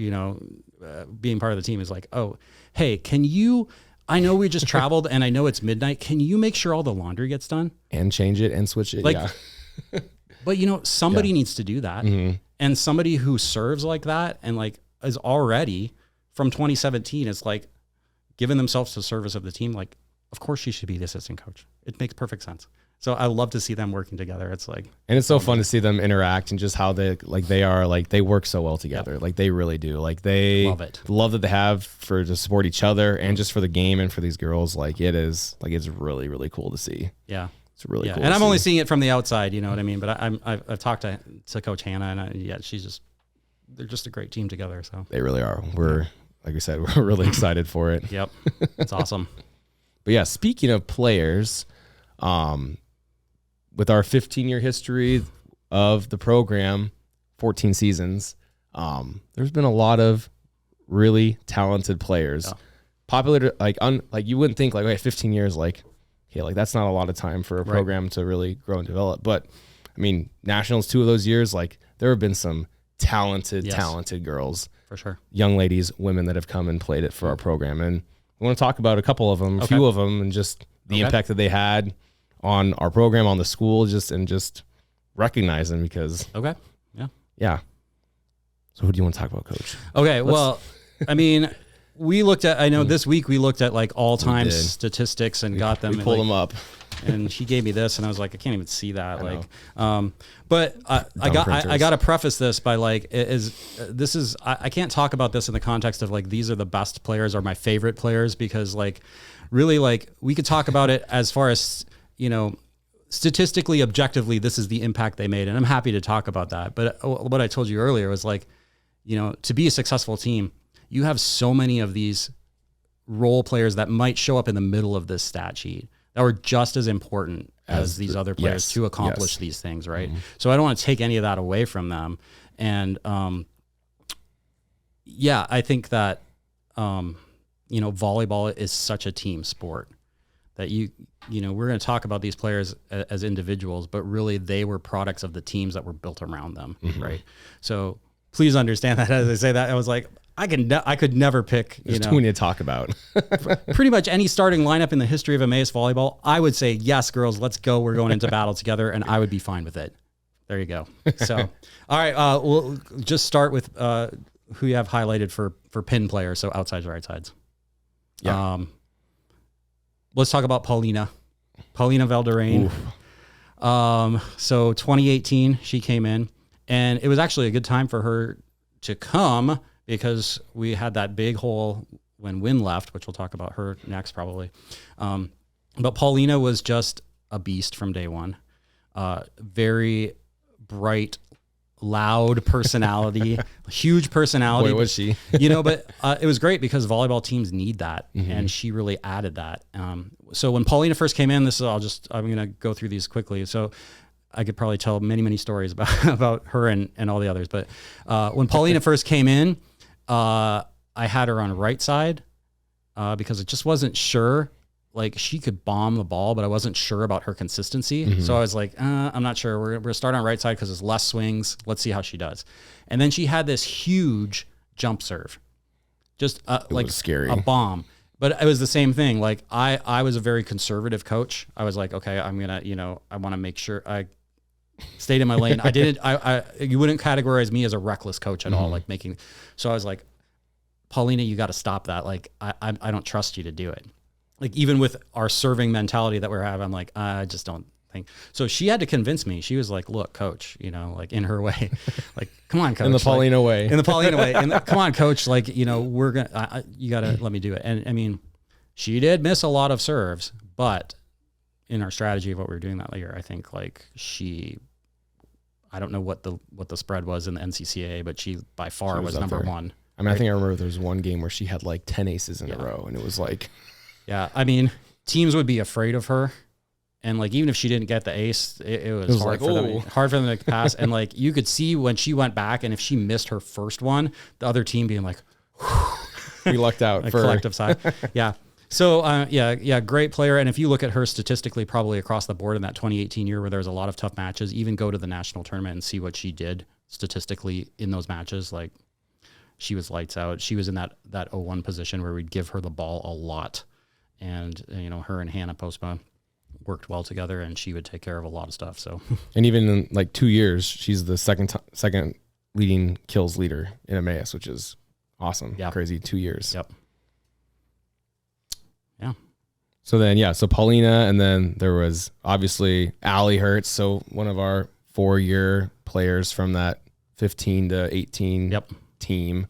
being part of the team. Is like, oh, hey, I know we just traveled and I know it's midnight. Can you make sure all the laundry gets done? And change it and switch it. Like, yeah. But somebody needs to do that. Mm-hmm. And somebody who serves like that and like is already from 2017 is like giving themselves to service of the team. Like, of course she should be the assistant coach. It makes perfect sense. So I love to see them working together. It's like, and it's so fun to see them interact and just how they they work so well together. Yep. Like, they really do. Like, they love that they have to support each other and just for the game and for these girls. Like, it's really, really cool to see. Yeah. It's really cool. And I'm only seeing it from the outside, you know what I mean? But I've talked to Coach Hannah, and they're just a great team together. So they really are. We're, like we said, we're really excited for it. Yep. It's awesome. But yeah, speaking of players, with our 15-year history of the program, 14 seasons, there's been a lot of really talented players. Yeah. Popular, like you wouldn't think, like, okay, 15 years, like, okay, like that's not a lot of time for a program to really grow and develop. But I mean, nationals, 2 of those years, like, there have been some talented girls, for sure, young ladies, women that have come and played it for our program, and we want to talk about a couple of them, a few of them, and just the impact that they had on our program, on the school, just recognize them because. Okay. Yeah. So who do you want to talk about, Coach? Okay. Well, I mean, I know this week we looked at like all-time statistics and got them. We pulled them up. And he gave me this and I was like, I can't even see that. But I got to preface this by like, I can't talk about this in the context of like, these are the best players or my favorite players, because like, really, like, we could talk about it as far as, statistically, objectively, this is the impact they made. And I'm happy to talk about that. But what I told you earlier was like, to be a successful team, you have so many of these role players that might show up in the middle of this stat sheet that were just as important as these other players to accomplish these things, right? Mm-hmm. So I don't want to take any of that away from them. And I think that volleyball is such a team sport that we're going to talk about these players as individuals, but really they were products of the teams that were built around them, right? So please understand that as I say that, I was like, I could never pick. There's too many to talk about. Pretty much any starting lineup in the history of Emmaus volleyball, I would say, yes, girls, let's go. We're going into battle together, and I would be fine with it. There you go. So, all right, we'll just start with who you have highlighted for pin players, so outsides, right sides. Yeah. Let's talk about Paulina Valderrain. So 2018, she came in, and it was actually a good time for her to come, because we had that big hole when Wynne left, which we'll talk about her next probably. But Paulina was just a beast from day one. Very bright, loud personality, huge personality. Boy, was she. But it was great because volleyball teams need that, and she really added that. So when Paulina first came in, I'm going to go through these quickly. So I could probably tell many, many stories about her and all the others. But when Paulina first came in, I had her on right side because it just wasn't sure. Like she could bomb the ball, but I wasn't sure about her consistency. So I was like, I'm not sure. We're gonna start on right side because there's less swings. Let's see how she does. And then she had this huge jump serve, just like scary, a bomb. But it was the same thing. Like I was a very conservative coach. I was like, okay, I'm gonna, I want to make sure I stayed in my lane. You wouldn't categorize me as a reckless coach at all. Like so I was like, Paulina, you got to stop that. Like I don't trust you to do it. Like even with our serving mentality that we're having, I'm like, I just don't think. So she had to convince me. She was like, look, coach, like in her way, like, come on, coach. In the Paulina way. In the Paulina way. Come on, coach. Like, we're going to, you got to let me do it. And I mean, she did miss a lot of serves, but in our strategy of what we were doing that year, I think like I don't know what the spread was in the NCCA, but she by far was number one. I mean, I think I remember there was one game where she had like 10 aces in a row, and it was like... Yeah, I mean, teams would be afraid of her, and like even if she didn't get the ace, it was hard for them to pass. And like you could see when she went back, and if she missed her first one, the other team being like, we lucked out for collective side. Yeah. So great player. And if you look at her statistically, probably across the board in that 2018 year where there was a lot of tough matches, even go to the national tournament and see what she did statistically in those matches, like she was lights out. She was in that 0-1 position where we'd give her the ball a lot. And, her and Hannah Postma worked well together, and she would take care of a lot of stuff. So, and even in like 2 years, she's the second leading kills leader in Emmaus, which is awesome. Yeah. Crazy 2 years. Yep. Yeah. So then, so Paulina, and then there was obviously Allie Hertz. So one of our 4-year players from that 15 to 18 team.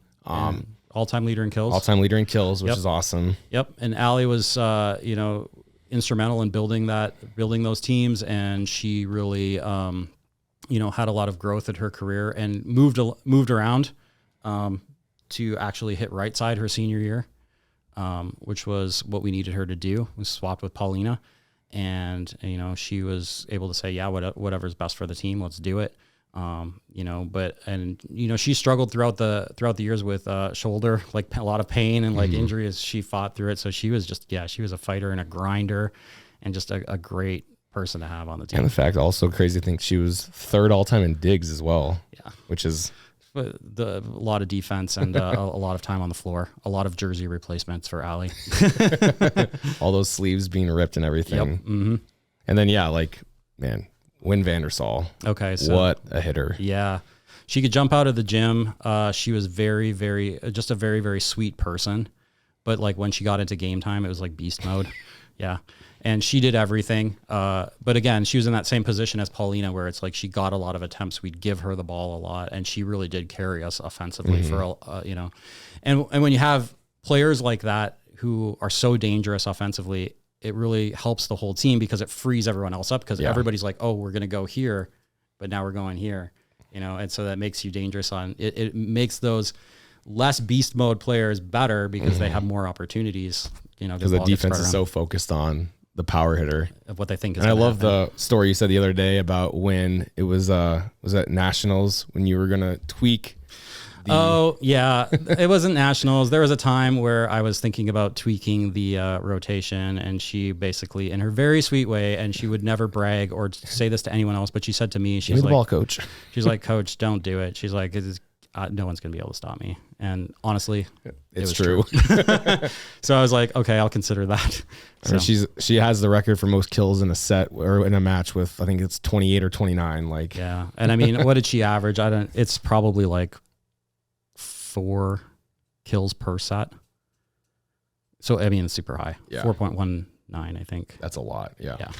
All-time leader in kills. All-time leader in kills, which is awesome. Yep. And Allie was, instrumental in building those teams, and she really, had a lot of growth in her career and moved around to actually hit right side her senior year, which was what we needed her to do. We swapped with Paulina, and she was able to say, yeah, whatever's best for the team, let's do it. She struggled throughout the years with shoulder, like a lot of pain and like injury as she fought through it. So she was she was a fighter and a grinder, and just a great person to have on the team. And the fact, also crazy thing, she was third all time in digs as well. Yeah, which is a lot of defense and a lot of time on the floor, a lot of jersey replacements for Allie. All those sleeves being ripped and everything. Yep. Mm-hmm. And then Wynne Vandersall. Okay. So what a hitter. Yeah. She could jump out of the gym. She was very, very, just a very, very sweet person. But like when she got into game time, it was like beast mode. Yeah. And she did everything. But again, she was in that same position as Paulina, where it's like she got a lot of attempts. We'd give her the ball a lot, and she really did carry us offensively for, and when you have players like that who are so dangerous offensively, it really helps the whole team because it frees everyone else up, because everybody's like, oh, we're going to go here, but now we're going here, and so that makes you dangerous it makes those less beast mode players better because they have more opportunies, because the defense is so focused on the power hitter of what they think is. And I love the story you said the other day about when it was at Nationals when you were going to tweak. Oh yeah, it wasn't Nationals. There was a time where I was thinking about tweaking the rotation, and she basically, in her very sweet way, and she would never brag or say this to anyone else, but she said to me, she's like, ball coach. She's like, coach, don't do it. She's like, no one's gonna be able to stop me. And honestly, it's true. So I was like, okay, I'll consider that. So. She has the record for most kills in a set or in a match with, I think it's 28 or 29. Like, yeah. And I mean, what did she average? It's probably like 4 kills per set. So, I mean, it's super high. Yeah. 4.19, I think. That's a lot. Yeah. Yeah.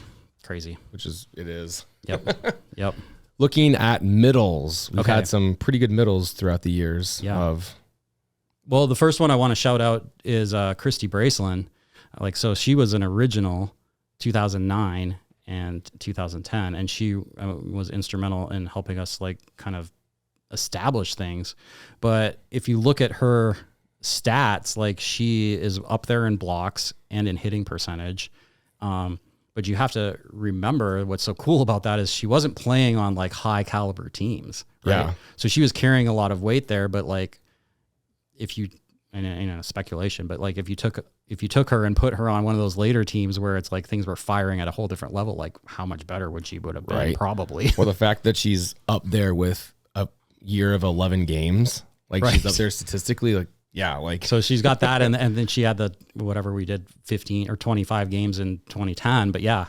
Crazy. It is. Yep. Yep. Looking at middles, we've had some pretty good middles throughout the years of Well, the first one I want to shout out is Kristi Braceland. Like, so she was an original 2009 and 2010, and she was instrumental in helping us like kind of establish things. But if you look at her stats, like she is up there in blocks and in hitting percentage. But you have to remember what's so cool about that is she wasn't playing on like high caliber teams. Right? Yeah. So she was carrying a lot of weight there, but like if you, and speculation, but like if you took her and put her on one of those later teams where it's like things were firing at a whole different level, like how much better would have been? Right. Probably. Well, the fact that she's up there with a year of 11 games, like Right. she's up there statistically, like, yeah, like. So she's got that, and then she had the whatever we did 15 or 25 games in 2010. But yeah,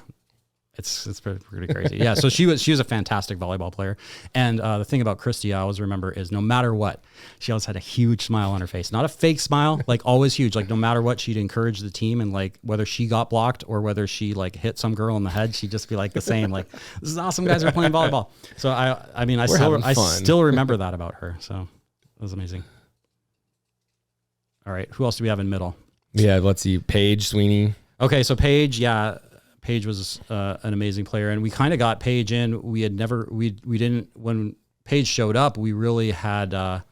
it's pretty crazy. Yeah, so she was a fantastic volleyball player. And the thing about Kristi I always remember is no matter what, she always had a huge smile on her face, not a fake smile, like always huge. Like no matter what, she'd encourage the team, and like whether she got blocked or whether she like hit some girl in the head, she'd just be like the same. Like, this is awesome, guys are playing volleyball. So I still remember that about her. So it was amazing. All right. Who else do we have in middle? Yeah, let's see. Paige, Sweeney. Okay, so Paige, yeah, Paige was an amazing player, and we kind of got Paige in. We didn't, when Paige showed up, we really had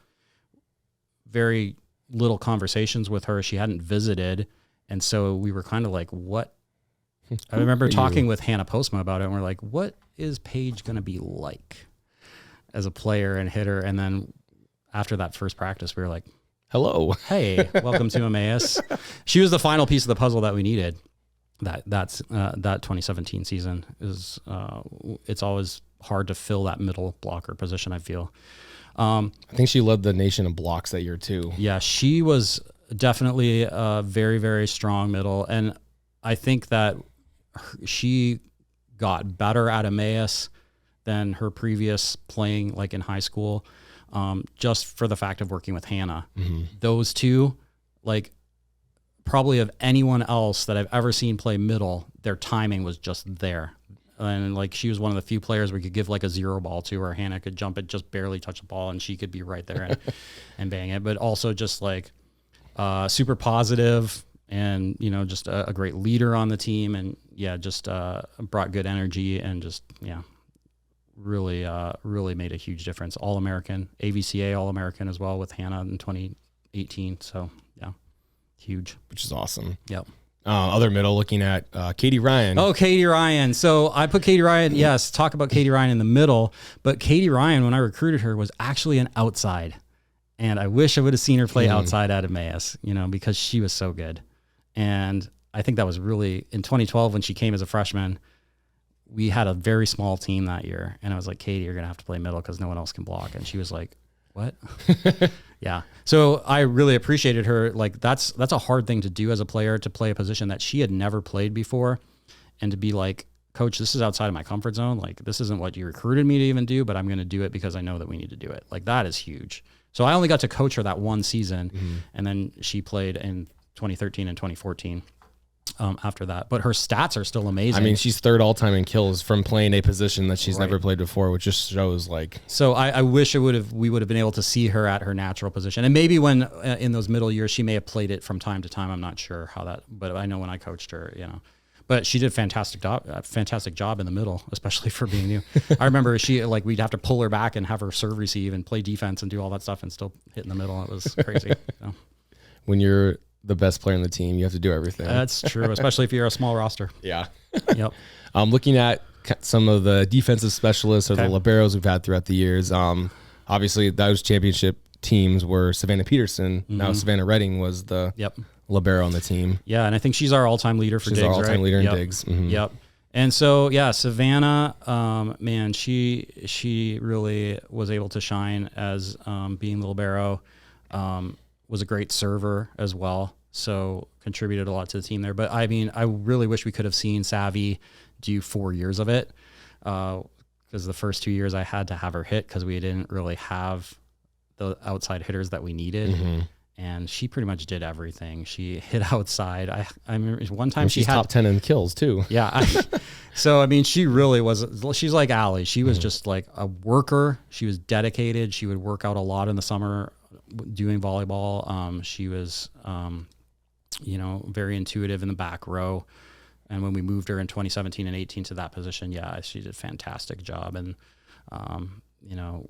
very little conversations with her. She hadn't visited, and so we were kind of like, what? I remember talking with Hannah Postma about it, and we're like, what is Paige going to be like as a player and hitter? And then after that first practice, we were like, hello. Hey, welcome to Emmaus. She was the final piece of the puzzle that we needed. That 2017 season is it's always hard to fill that middle blocker position, I feel. I think she led the nation in blocks that year too. Yeah, she was definitely a very, very strong middle, and I think that she got better at Emmaus than her previous playing like in high school. Just for the fact of working with Hannah. Mm-hmm. Those two, like probably of anyone else that I've ever seen play middle, their timing was just there. And like she was one of the few players we could give like a zero ball to, where Hannah could jump it, just barely touch the ball, and she could be right there and bang it. But also just like super positive and, just a great leader on the team. And yeah, just brought good energy and just, yeah. Really made a huge difference. All-American, AVCA All-American as well with Hannah in 2018. So yeah, huge. Which is awesome. Yep. Other middle, looking at Katie Ryan. Oh, Katie Ryan. So I put Katie Ryan, yes, talk about Katie Ryan in the middle, but Katie Ryan, when I recruited her, was actually an outside. And I wish I would have seen her play outside at Emmaus, because she was so good. And I think that was really, in 2012 when she came as a freshman, we had a very small team that year, and I was like, Katie, you're going to have to play middle because no one else can block. And she was like, what? Yeah. So I really appreciated her. Like that's a hard thing to do as a player, to play a position that she had never played before, and to be like, coach, this is outside of my comfort zone. Like this isn't what you recruited me to even do, but I'm going to do it because I know that we need to do it. Like that is huge. So I only got to coach her that one season, and then she played in 2013 and 2014. After that, but her stats are still amazing. I mean, she's third all time in kills from playing a position that she's never played before, which just shows like. So I wish we would have been able to see her at her natural position, and maybe when in those middle years she may have played it from time to time. I'm not sure how that, but I know when I coached her, But she did a fantastic job in the middle, especially for being new. I remember we'd have to pull her back and have her serve receive and play defense and do all that stuff and still hit in the middle. It was crazy. So. When you're the best player on the team, you have to do everything. That's true, especially if you're a small roster. Yeah. Yep. Looking at some of the defensive specialists or the liberos we've had throughout the years. Obviously, those championship teams were Savannah Peterson. Mm-hmm. Now Savannah Redding was the libero on the team. Yeah, and I think she's our all-time leader for digs, right? She's our all-time leader in digs. Mm-hmm. Yep. And so, yeah, Savannah, man, she really was able to shine as being the libero. Was a great server as well, so contributed a lot to the team there. But I mean, I really wish we could have seen Savvy do 4 years of it, because the first 2 years I had to have her hit because we didn't really have the outside hitters that we needed. Mm-hmm. And she pretty much did everything. She hit outside. I remember one time she's top 10 in kills too. Yeah. So, I mean, she really was, she's like Allie. She was just like a worker. She was dedicated. She would work out a lot in the summer, doing volleyball. She was, very intuitive in the back row. And when we moved her in 2017 and 18 to that position, yeah, she did a fantastic job. And,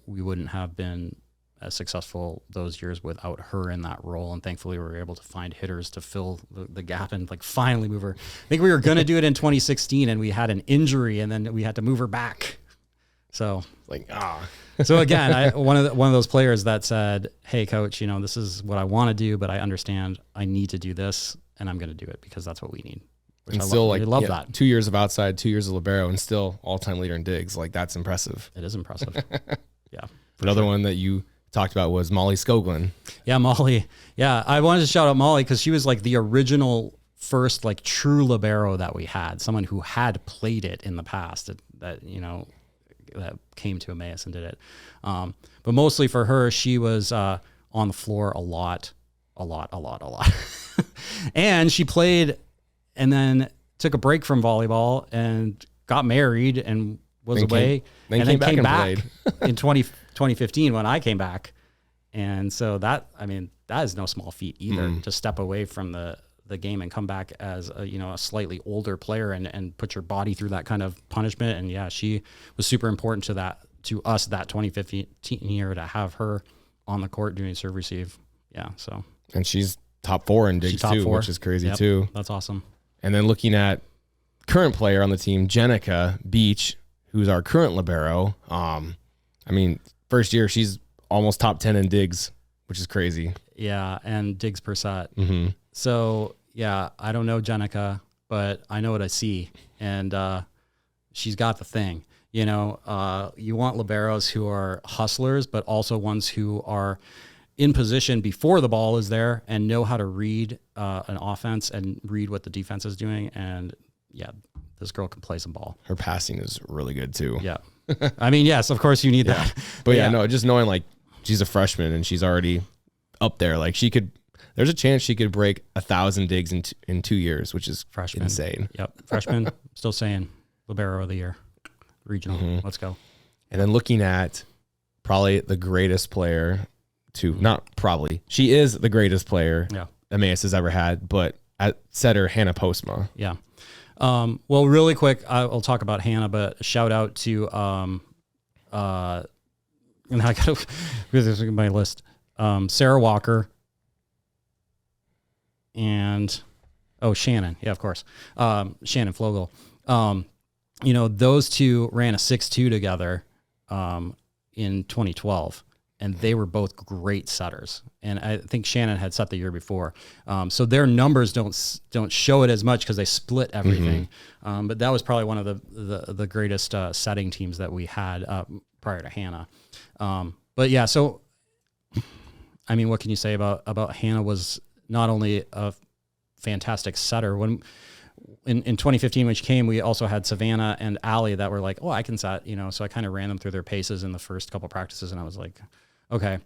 we wouldn't have been as successful those years without her in that role. And thankfully we were able to find hitters to fill the gap and finally move her. I think we were going to do it in 2016 and we had an injury and then we had to move her back. So so again, one of those players that said, "Hey coach, this is what I want to do, but I understand I need to do this and I'm going to do it because that's what we need." Which and still love that. 2 years of outside, 2 years of libero, and still all-time leader in digs. That's impressive. It is impressive. Yeah. Another one that you talked about was Molly Skoglund. Yeah, Molly. Yeah, I wanted to shout out Molly because she was the original first true libero that we had. Someone who had played it in the past that came to Emmaus and did it. But mostly for her, she was on the floor a lot. And she played and then took a break from volleyball and got married and was away. Then came back in 2015 when I came back. And so that is no small feat either, to step away from the game and come back as a slightly older player and put your body through that kind of punishment. And yeah, she was super important to us that 2015 year to have her on the court doing serve receive. Yeah. So, and she's top 4 in digs too, which is crazy too. That's awesome. And then looking at current player on the team, Jennika Beach, who's our current libero. First year, she's almost top 10 in digs, which is crazy. Yeah. And digs per set. Mm-hmm. So yeah, I don't know Jennika, but I know what I see. And she's got the thing. You want liberos who are hustlers, but also ones who are in position before the ball is there and know how to read an offense and read what the defense is doing. And yeah, this girl can play some ball. Her passing is really good too. Yeah. Yes, of course you need that. But just knowing she's a freshman and she's already up there. There's a chance she could break 1,000 digs in 2 years, which is insane. Yep. Freshman, still saying libero of the year, regional. Mm-hmm. Let's go. And then looking at probably the greatest player she is the greatest player Emmaus has ever had, but at setter Hannah Postma. Yeah. Well, really quick, I'll talk about Hannah, but shout out to, and I got to look at my list, Sarah Walker and, Shannon. Yeah, of course. Shannon Flogel. Those two ran a 6.2 together, in 2012. And they were both great setters. And I think Shannon had set the year before. So their numbers don't show it as much because they split everything. Mm-hmm. But that was probably one of the greatest setting teams that we had prior to Hannah. But yeah, so, what can you say about Hannah was not only a fantastic setter. When in 2015, when she came, we also had Savannah and Allie that were like, "Oh, I can set," so I kind of ran them through their paces in the first couple practices, and I was like, okay,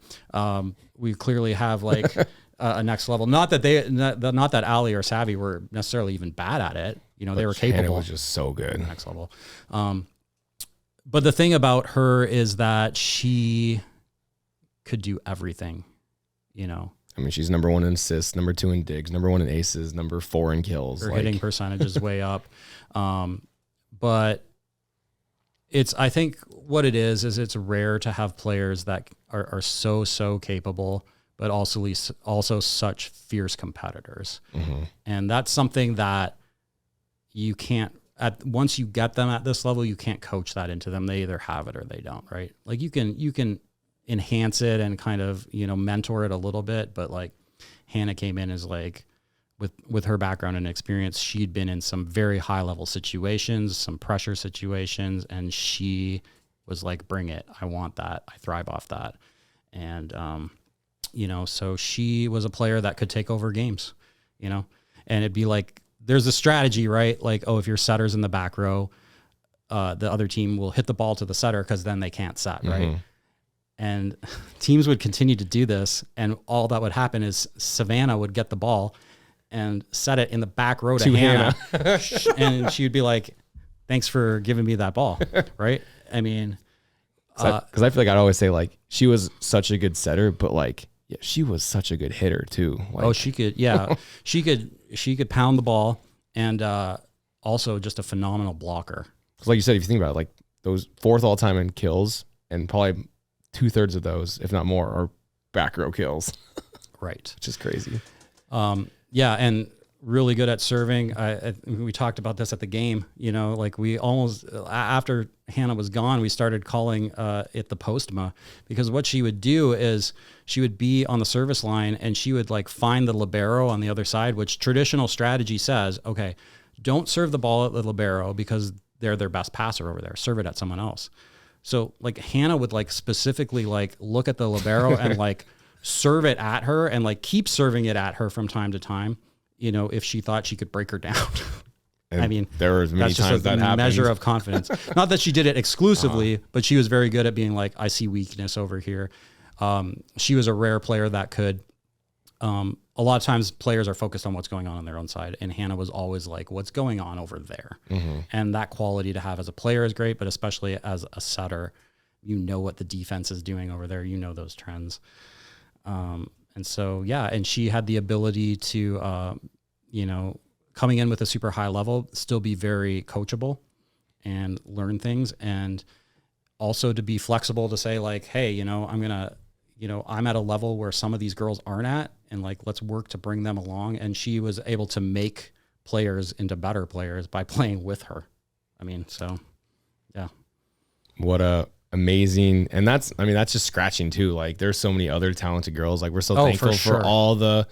we clearly have a next level. Not that Allie or Savvy were necessarily even bad at it. They were capable. Hannah was just so good. Next level. But the thing about her is that she could do everything, she's number 1 in assists, number 2 in digs, number 1 in aces, number 4 in kills. Her hitting percentage is way up. But I think what it is it's rare to have players that are so capable, but also such fierce competitors. Mm-hmm. And that's something that you can't, once you get them at this level, you can't coach that into them. They either have it or they don't, right? You can enhance it and kind of, mentor it a little bit, but Hannah came in as with her background and experience, she'd been in some very high level situations, some pressure situations, and she was like, bring it. I want that. I thrive off that. And, so she was a player that could take over games, and it'd be there's a strategy, right? If your setter's in the back row, the other team will hit the ball to the setter because then they can't set, right? Mm-hmm. And teams would continue to do this. And all that would happen is Savannah would get the ball and set it in the back row to Hannah. And she would be like, thanks for giving me that ball. Right. Because I feel I'd always say she was such a good setter, but Yeah, she was such a good hitter too. Like, she could. Yeah, she could pound the ball, and also just a phenomenal blocker. Like you said, if you think about it, like those 4th all time in kills, and probably 2/3 of those, if not more, are back row kills. Right, which is crazy. Yeah, and really good at serving. We talked about this at the game. You know, like we almost, after Hannah was gone, we started calling it the postma, because what she would do is she would be on the service line and she would like find the libero on the other side, which traditional strategy says, okay, don't serve the ball at the libero because they're their best passer over there. Serve it at someone else. So like Hannah would like specifically like look at the libero and like serve it at her and like keep serving it at her from time to time, you know, if she thought she could break her down. And I mean, there was many times that happened. Measure of confidence. Not that she did it exclusively, but she was very good at being like, I see weakness over here. She was a rare player that could, a lot of times players are focused on what's going on their own side. And Hannah was always like, what's going on over there? Mm-hmm. And that quality to have as a player is great, but especially as a setter, you know what the defense is doing over there. You know those trends. And so, yeah, and she had the ability to, you know, coming in with a super high level, still be very coachable and learn things. And also to be flexible to say like, hey, you know, I'm at a level where some of these girls aren't at, and like, let's work to bring them along. And she was able to make players into better players by playing with her. I mean, so yeah. What a amazing, and that's just scratching too. Like there's so many other talented girls. Like we're so thankful for all the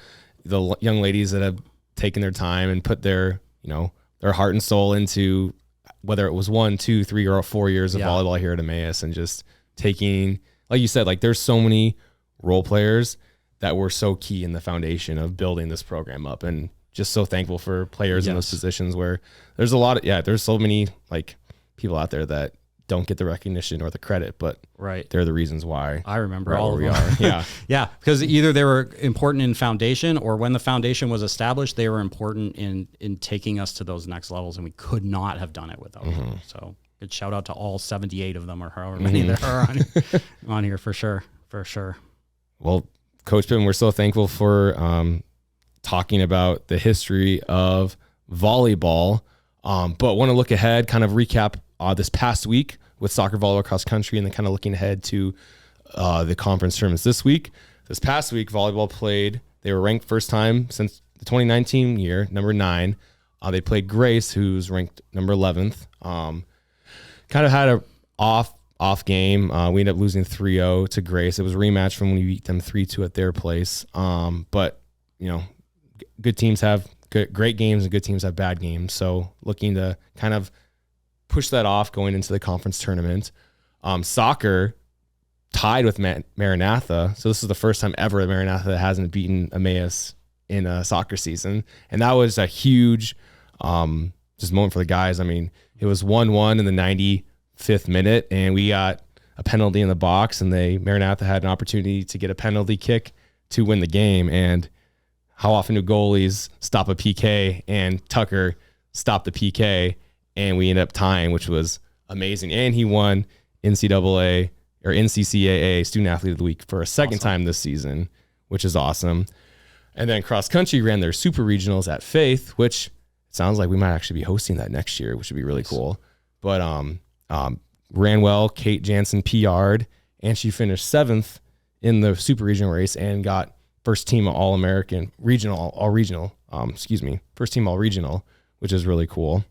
young ladies that have taken their time and put their, you know, their heart and soul into, whether it was 1, 2, 3, or 4 years of volleyball here at Emmaus, and just taking, like you said, like there's so many role players that were so key in the foundation of building this program up, and just so thankful for players in those positions where there's a lot of, there's so many like people out there that don't get the recognition or the credit, but they're the reasons why. I remember all of we them. Are. Yeah. Yeah. Because either they were important in foundation, or when the foundation was established, they were important in taking us to those next levels, and we could not have done it without them. So good shout out to all 78 of them, or however many there are on here for sure. For sure. Well, Coach Pitman, we're so thankful for talking about the history of volleyball, but want to look ahead, kind of recap this past week with soccer, volleyball, cross country, and then kind of looking ahead to the conference tournaments this week. This past week, volleyball played. They were ranked first time since the 2019 year, number 9. They played Grace, who's ranked number 11th. Kind of had a off game. We ended up losing 3-0 to Grace. It was a rematch from when we beat them 3-2 at their place. But you know, good teams have great games and good teams have bad games. So looking to kind of push that off going into the conference tournament. Soccer tied with Maranatha. So this is the first time ever Maranatha hasn't beaten Emmaus in a soccer season. And that was a huge just moment for the guys. I mean, it was 1-1 in the 95th minute, and we got a penalty in the box, and Maranatha had an opportunity to get a penalty kick to win the game. And how often do goalies stop a PK? And Tucker stopped the PK, and we ended up tying, which was amazing. And he won NCCAA Student Athlete of the Week for a second time this season, which is awesome. And then cross country ran their super regionals at Faith, which sounds like we might actually be hosting that next year, which would be really cool. But ran well. Kate Jansen PR'd, and she finished 7th in the super regional race and got first team All-American first team All-Regional, which is really cool.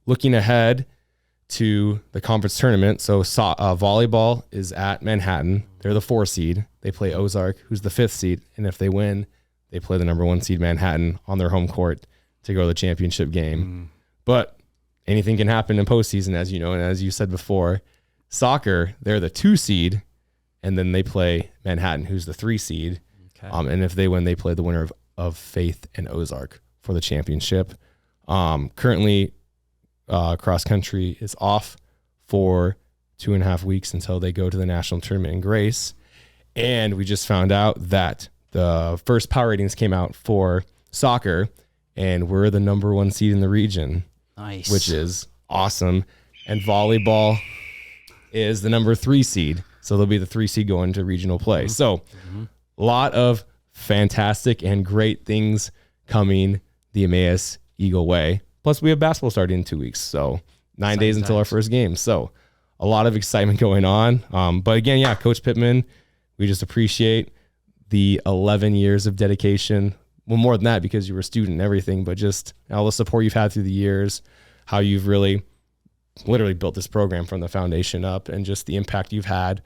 Looking ahead to the conference tournament. So volleyball is at Manhattan. They're the 4 seed. They play Ozark, who's the 5th seed. And if they win, they play the number 1 seed Manhattan on their home court to go to the championship game. But anything can happen in postseason, as you know, and as you said before. Soccer, they're the 2 seed, and then they play Manhattan, who's the 3 seed. Okay. And if they win, they play the winner of Faith and Ozark for the championship. Currently, cross country is off for 2.5 weeks until they go to the national tournament in Grace. And we just found out that the first power ratings came out for soccer, and we're the number 1 seed in the region. Nice. Which is awesome. And volleyball is the number 3 seed. So they'll be the 3 seed going to regional play. So a lot of fantastic and great things coming the Emmaus Eagle way. Plus we have basketball starting in 2 weeks. So 9 days until our first game. So a lot of excitement going on. But again, yeah, Coach Pitman, we just appreciate the 11 years of dedication. Well, more than that, because you were a student and everything, but just all the support you've had through the years, how you've really literally built this program from the foundation up, and just the impact you've had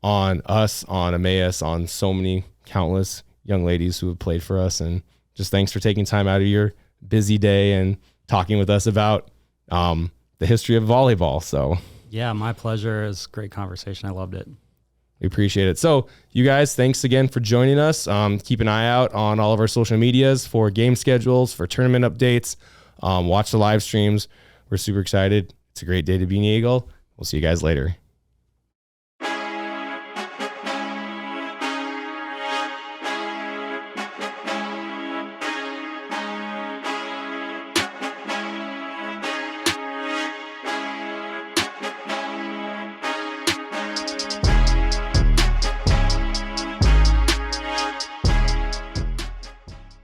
on us, on Emmaus, on so many countless young ladies who have played for us. And just thanks for taking time out of your busy day and talking with us about the history of volleyball. So yeah, my pleasure. It was a great conversation. I loved it. We appreciate it. So you guys, thanks again for joining us. Keep an eye out on all of our social medias for game schedules, for tournament updates. Watch the live streams. We're super excited. It's a great day to be an Eagle. We'll see you guys later.